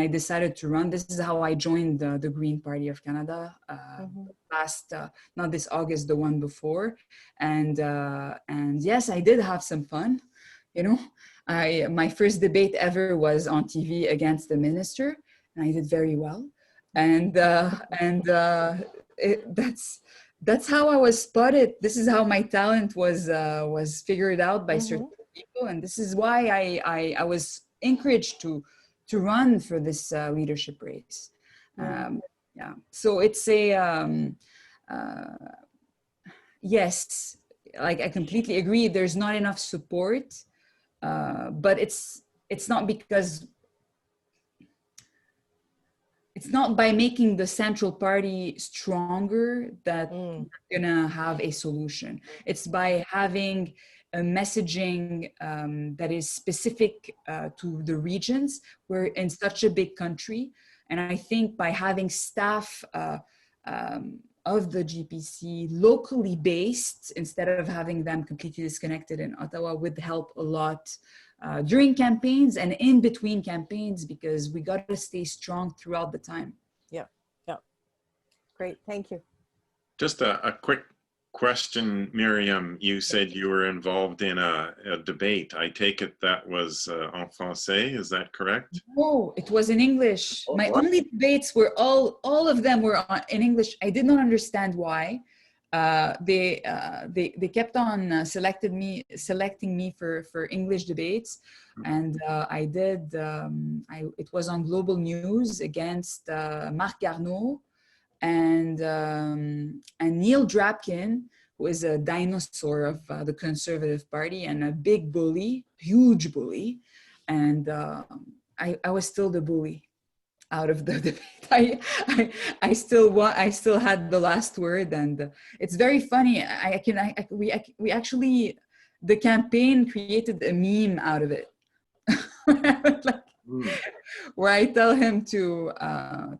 I decided to run. This is how I joined the Green Party of Canada last, not this August, the one before, and yes, I did have some fun. You know, my first debate ever was on TV against the minister, and I did very well, and that's how I was spotted. This is how my talent was figured out by certain people, and this is why I was encouraged to run for this leadership race. Yeah, so it's a yes, like I completely agree. There's not enough support, but it's not because. It's not by making the central party stronger that we're gonna have a solution. It's by having a messaging that is specific to the regions. We're in such a big country, and I think by having staff of the GPC locally based, instead of having them completely disconnected in Ottawa, would help a lot during campaigns and in between campaigns, because we got to stay strong throughout the time. Yeah. Great, thank you. Just a quick question, Miriam. You said you were involved in a debate. I take it that was en français, is that correct? Oh, it was in English. My only debates were all of them were in English. I did not understand why. They kept on selecting me for English debates, and I did. It was on Global News against Marc Garneau and Neil Drapkin, who is a dinosaur of the Conservative Party and a big bully, huge bully, and I was still the bully out of the debate. I still had the last word, and it's very funny. We actually, the campaign created a meme out of it. Like, where I tell him to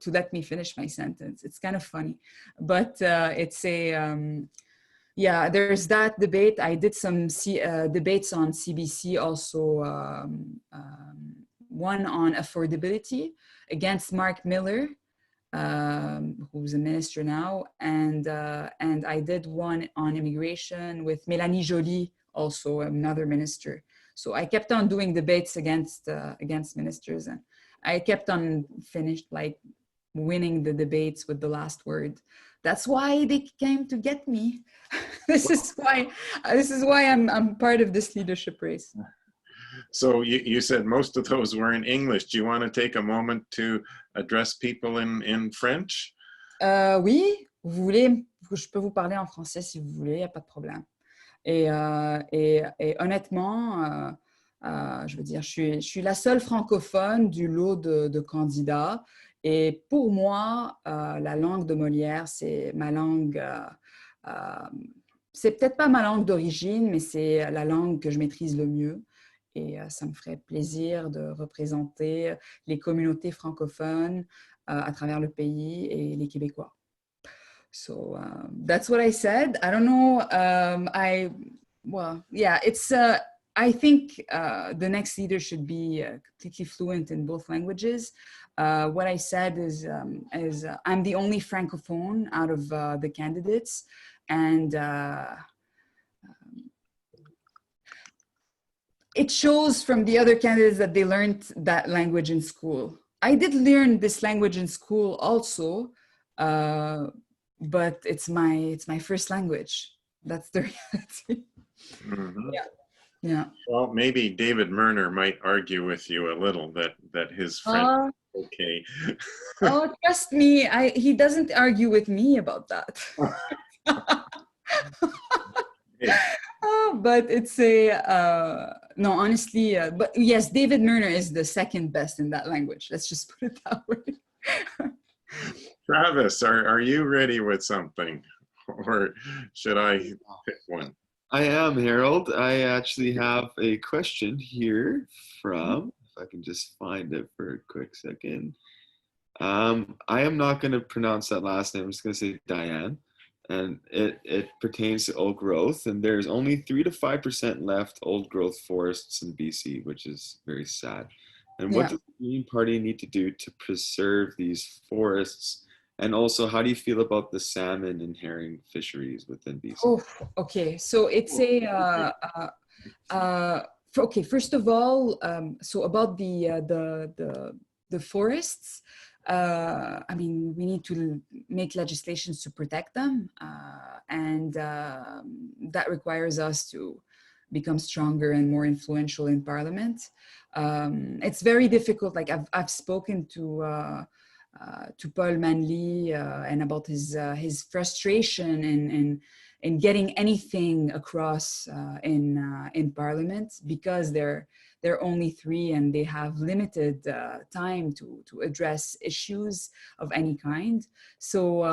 let me finish my sentence. It's kind of funny, but it's a yeah. There's that debate. I did some debates on CBC also. One on affordability against Mark Miller, who's a minister now, and I did one on immigration with Mélanie Joly, also another minister. So I kept on doing debates against ministers, and I kept on winning the debates with the last word. That's why they came to get me. This is why I'm part of this leadership race. So you said most of those were in English. Do you want to take a moment to address people in French? Oui, vous voulez, je peux vous parler en français si vous voulez, il n'y a pas de problème. Et honnêtement, je veux dire, je suis la seule francophone du lot de candidats. Et pour moi, la langue de Molière, c'est ma langue, c'est peut-être pas ma langue d'origine, mais c'est la langue que je maîtrise le mieux. Et ça me ferait plaisir de représenter les communautés francophones à travers le pays et les Québécois. So that's what I said. I don't know. It's. I think the next leader should be completely fluent in both languages. What I said is I'm the only francophone out of the candidates, and it shows from the other candidates that they learned that language in school. I did learn this language in school also, but it's my first language. That's the reality. Mm-hmm. Yeah. Well, maybe David Murner might argue with you a little that his French is okay. Oh, trust me, he doesn't argue with me about that. But it's no, honestly, but yes, David Murner is the second best in that language. Let's just put it that way. Travis, are you ready with something, or should I pick one? I am, Harold. I actually have a question here from, if I can just find it for a quick second. I am not going to pronounce that last name. I'm just going to say Diane. And it pertains to old growth. And there's only 3 to 5% left old growth forests in BC, which is very sad. And what does the Green Party need to do to preserve these forests? And also, how do you feel about the salmon and herring fisheries within BC? Oh, okay. So it's okay. First of all, so about the forests, I mean, we need to make legislations to protect them, and that requires us to become stronger and more influential in Parliament. It's very difficult. Like I've spoken to Paul Manley and about his frustration in getting anything across in Parliament, because they're only 3 and they have limited time to address issues of any kind. So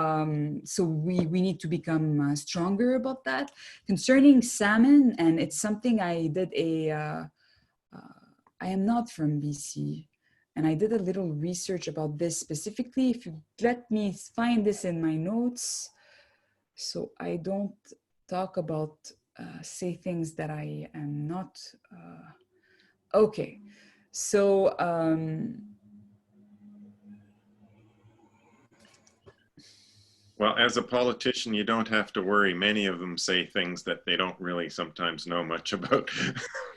we need to become stronger about that. Concerning salmon, and it's something I did I am not from BC. And I did a little research about this specifically. If you let me find this in my notes, so I don't talk about, say things that I am not. Okay, so Well, as a politician, you don't have to worry. Many of them say things that they don't really sometimes know much about.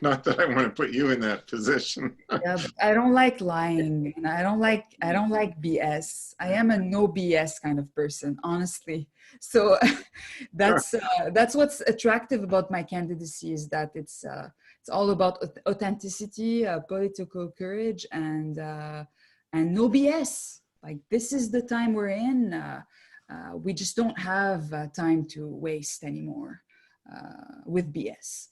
Not that I want to put you in that position. Yeah, but I don't like lying, and I don't like BS. I am a no BS kind of person, honestly. So that's what's attractive about my candidacy, is that it's all about authenticity, political courage, and no BS. Like, this is the time we're in. We just don't have time to waste anymore with BS.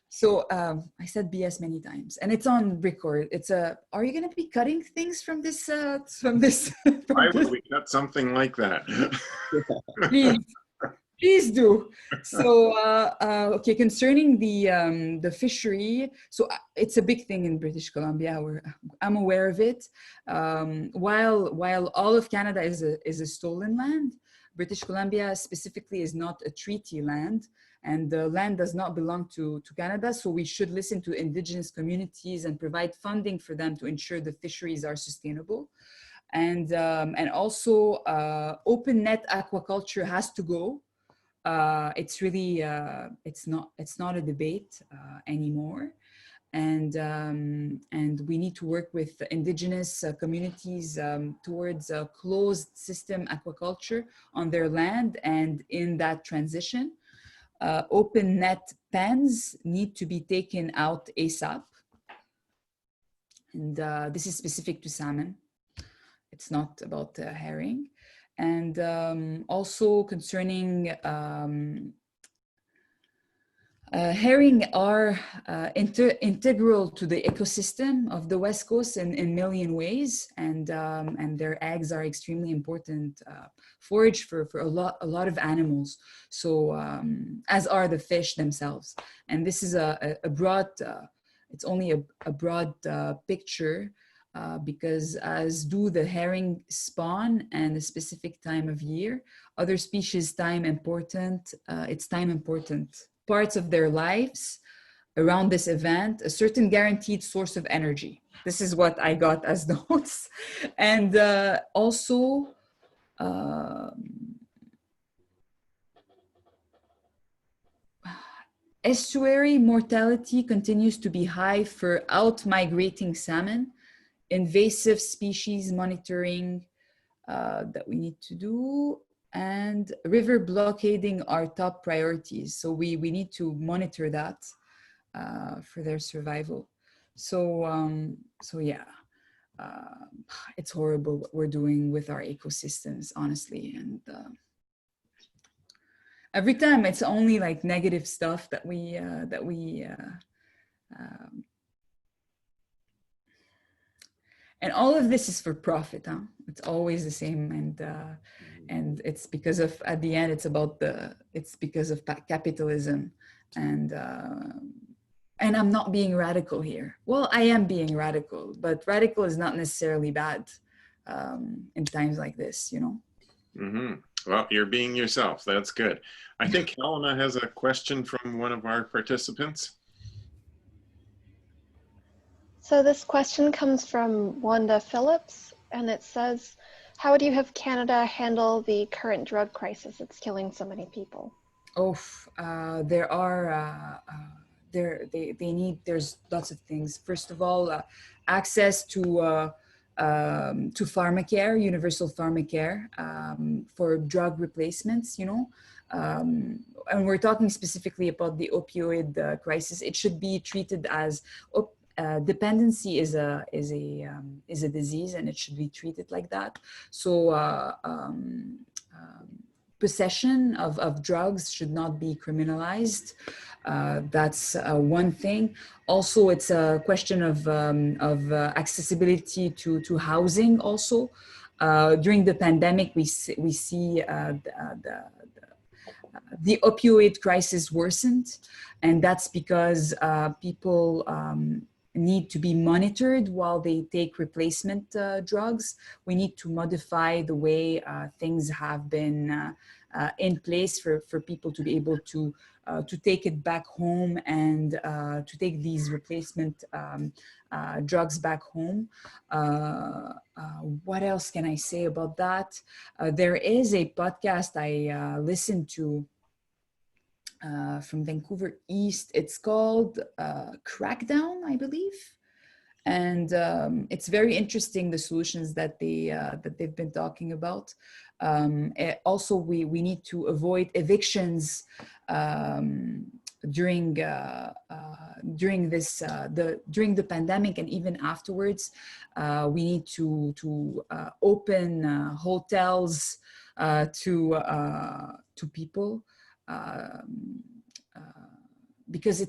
So I said BS many times, and it's on record. Are you going to be cutting things from this? From this? Why would we cut something like that? Please, please do. So okay, concerning the fishery, so it's a big thing in British Columbia. I'm aware of it. While all of Canada is a stolen land, British Columbia specifically is not a treaty land, and the land does not belong to Canada. So we should listen to Indigenous communities and provide funding for them to ensure the fisheries are sustainable. And also open net aquaculture has to go. It's really it's not a debate anymore. And we need to work with Indigenous communities towards a closed system aquaculture on their land. And in that transition, open net pens need to be taken out ASAP. And this is specific to salmon. It's not about herring. And also concerning herring are integral to the ecosystem of the West Coast in million ways, and their eggs are extremely important forage for a lot of animals. So as are the fish themselves. And this is a broad, it's only a broad picture because as do the herring spawn and a specific time of year, other species time important. It's time important parts of their lives around this event, a certain guaranteed source of energy. This is what I got as notes. And also, estuary mortality continues to be high for out-migrating salmon, invasive species monitoring that we need to do, and river blockading are top priorities. So we need to monitor that for their survival. So yeah, it's horrible what we're doing with our ecosystems, honestly. And every time it's only like negative stuff that we and all of this is for profit, huh? It's always the same, and it's because of, at the end, it's because of capitalism, and I'm not being radical here. Well, I am being radical, but radical is not necessarily bad in times like this, you know. Mm-hmm. Well, you're being yourself. That's good. I think Helena has a question from one of our participants. So this question comes from Wanda Phillips, and it says, how would you have Canada handle the current drug crisis that's killing so many people? Oh, there's lots of things. First of all, access to pharmacare, universal pharmacare for drug replacements, you know. And we're talking specifically about the opioid crisis. It should be treated as dependency is a disease, and it should be treated like that. So possession of drugs should not be criminalized. That's one thing. Also, it's a question of accessibility to housing. Also, during the pandemic, we see the opioid crisis worsened, and that's because people need to be monitored while they take replacement drugs. We need to modify the way things have been in place for people to be able to take it back home and to take these replacement drugs back home. What else can I say about that? There is a podcast I listened to from Vancouver East. It's called Crackdown, I believe. And it's very interesting, the solutions that they've been talking about. Also, we need to avoid evictions during the pandemic, and even afterwards. We need to open hotels to people, because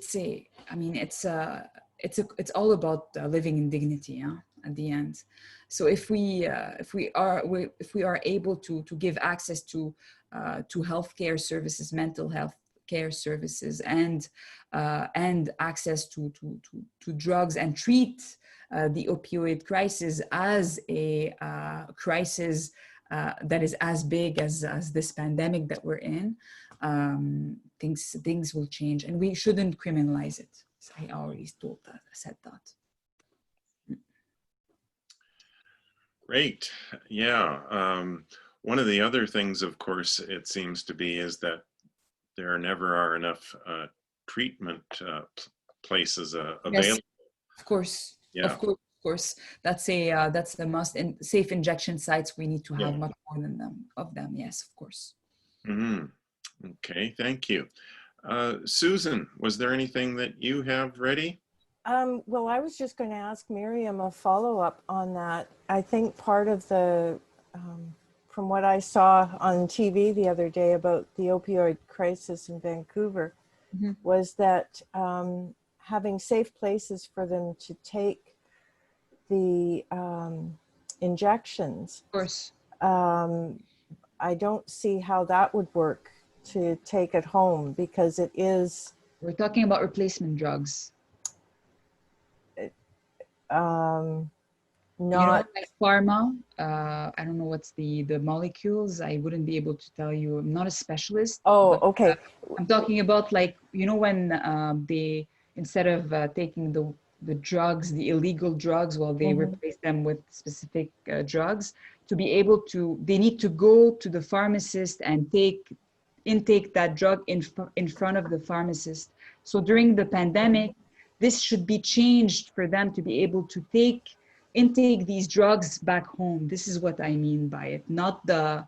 it's all about living in dignity, at the end. So if we are able to give access to healthcare services, mental health care services, and access to drugs, and treat the opioid crisis as a crisis that is as big as this pandemic that we're in, things will change, and we shouldn't criminalize it. I already said that. Great. Yeah. One of the other things, of course, it seems to be, is that there never are enough treatment places available. Yes, of course. Yeah. Of course. That's the must. And safe injection sites, we need to have much more of them. Yes, of course. Mm-hmm. Okay, thank you. Susan, was there anything that you have ready? Well, I was just going to ask Meryam a follow-up on that. I think part of the, from what I saw on TV the other day about the opioid crisis in Vancouver, was that having safe places for them to take the injections. Of course. I don't see how that would work to take it home, because it is... We're talking about replacement drugs. Not like pharma. I don't know what's the molecules. I wouldn't be able to tell you. I'm not a specialist. Oh, but, okay. I'm talking about, like, when they, instead of taking the drugs, the illegal drugs, well, they replace them with specific drugs. To be able to, they need to go to the pharmacist and intake that drug in front of the pharmacist. So during the pandemic, this should be changed for them to be able to intake these drugs back home. This is what I mean by it, not the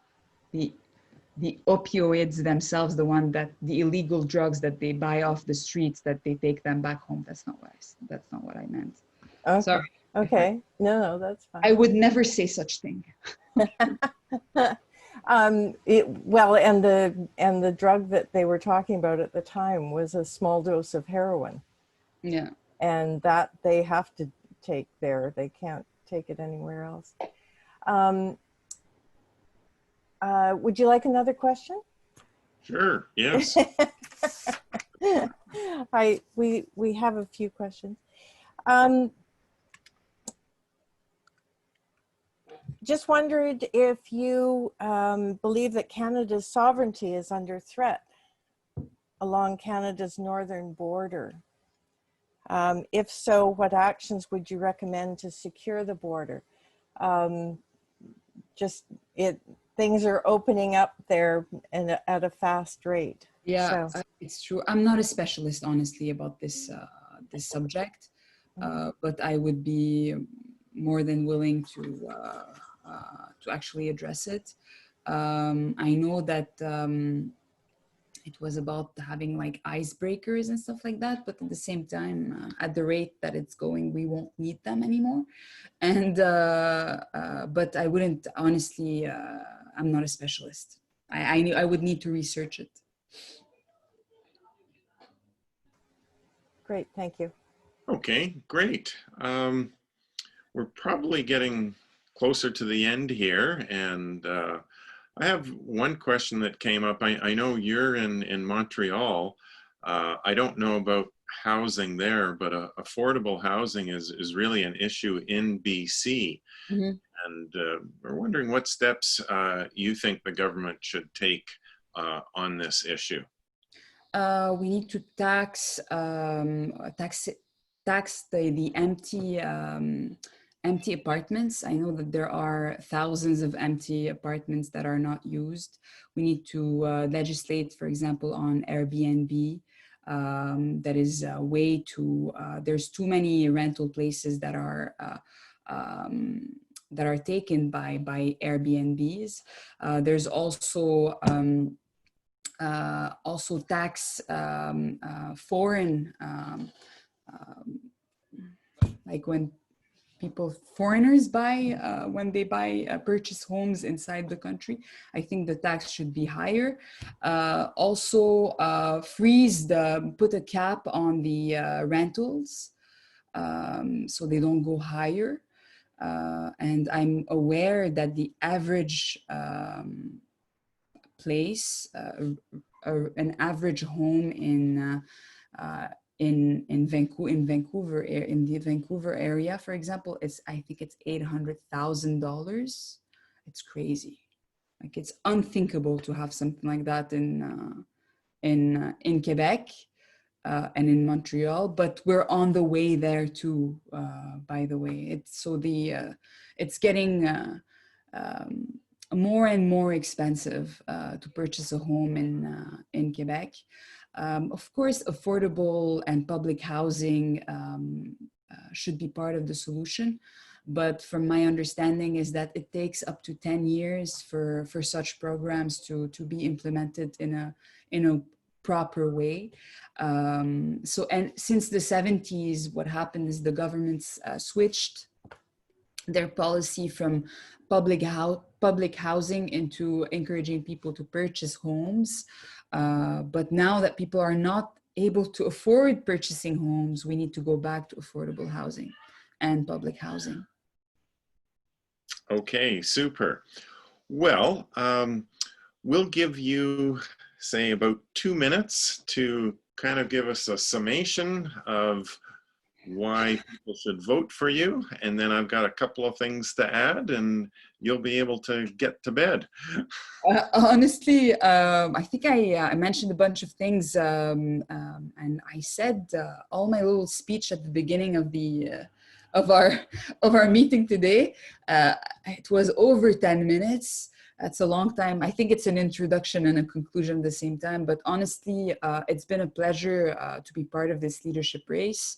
opioids themselves, the illegal drugs that they buy off the streets, that they take them back home. That's not what I meant. Okay. Sorry. Okay. No, that's fine. I would never say such thing. Well, and the drug that they were talking about at the time was a small dose of heroin. Yeah. And that they have to take there. They can't take it anywhere else. Would you like another question? Sure, yes. We have a few questions. Just wondered if you believe that Canada's sovereignty is under threat along Canada's northern border. If so, what actions would you recommend to secure the border? Things are opening up there at a fast rate. Yeah, so. It's true. I'm not a specialist, honestly, about this subject, but I would be more than willing to actually address it. I know that it was about having like icebreakers and stuff like that, but at the same time, at the rate that it's going, we won't need them anymore. And but I wouldn't, honestly, I'm not a specialist. I would need to research it. Great, thank you. Okay, great. We're probably getting closer to the end here, and I have one question that came up. I know you're in Montreal. I don't know about housing there, but affordable housing is really an issue in BC. And we're wondering what steps you think the government should take on this issue? We need to tax the empty apartments. I know that there are thousands of empty apartments that are not used. We need to legislate, for example, on Airbnb. That is way too. There's too many rental places that are taken by Airbnbs. There's also tax foreign, like when foreigners buy, when they purchase homes inside the country. I think the tax should be higher. Also put a cap on the rentals, so they don't go higher. And I'm aware that the average place, an average home in Vancouver, in the Vancouver area, for example, I think it's $800,000. It's crazy. Like, it's unthinkable to have something like that in Quebec and in Montreal, but we're on the way there too. By the way, it's getting more and more expensive to purchase a home in Quebec. Of course, affordable and public housing should be part of the solution, but from my understanding is that it takes up to 10 years for such programs to be implemented in a proper way. And since the 70s, what happened is the governments switched their policy from public housing into encouraging people to purchase homes. But now that people are not able to afford purchasing homes, we need to go back to affordable housing and public housing. Okay, super. Well, we'll give you, say, about 2 minutes to kind of give us a summation of why people should vote for you. And then I've got a couple of things to add and you'll be able to get to bed. Honestly, I think I mentioned a bunch of things, and I said all my little speech at the beginning of of our meeting today. It was over 10 minutes. That's a long time. I think it's an introduction and a conclusion at the same time. But honestly, it's been a pleasure to be part of this leadership race.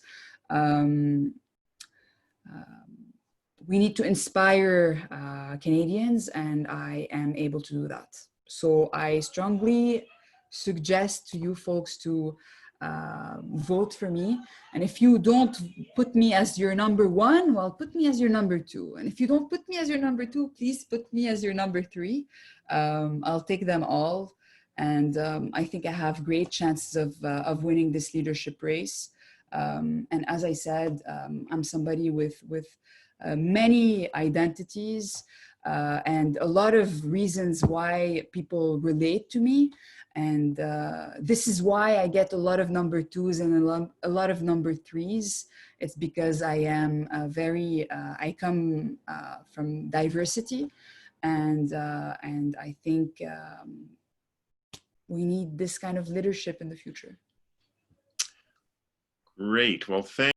We need to inspire Canadians, and I am able to do that. So I strongly suggest to you folks to vote for me. And if you don't put me as your number one, well, put me as your number two. And if you don't put me as your number two, please put me as your number three. I'll take them all. And I think I have great chances of winning this leadership race. And as I said, I'm somebody with many identities and a lot of reasons why people relate to me. And this is why I get a lot of number twos and a lot of number threes. It's because I am I come from diversity, and I think we need this kind of leadership in the future. Great. Well, thank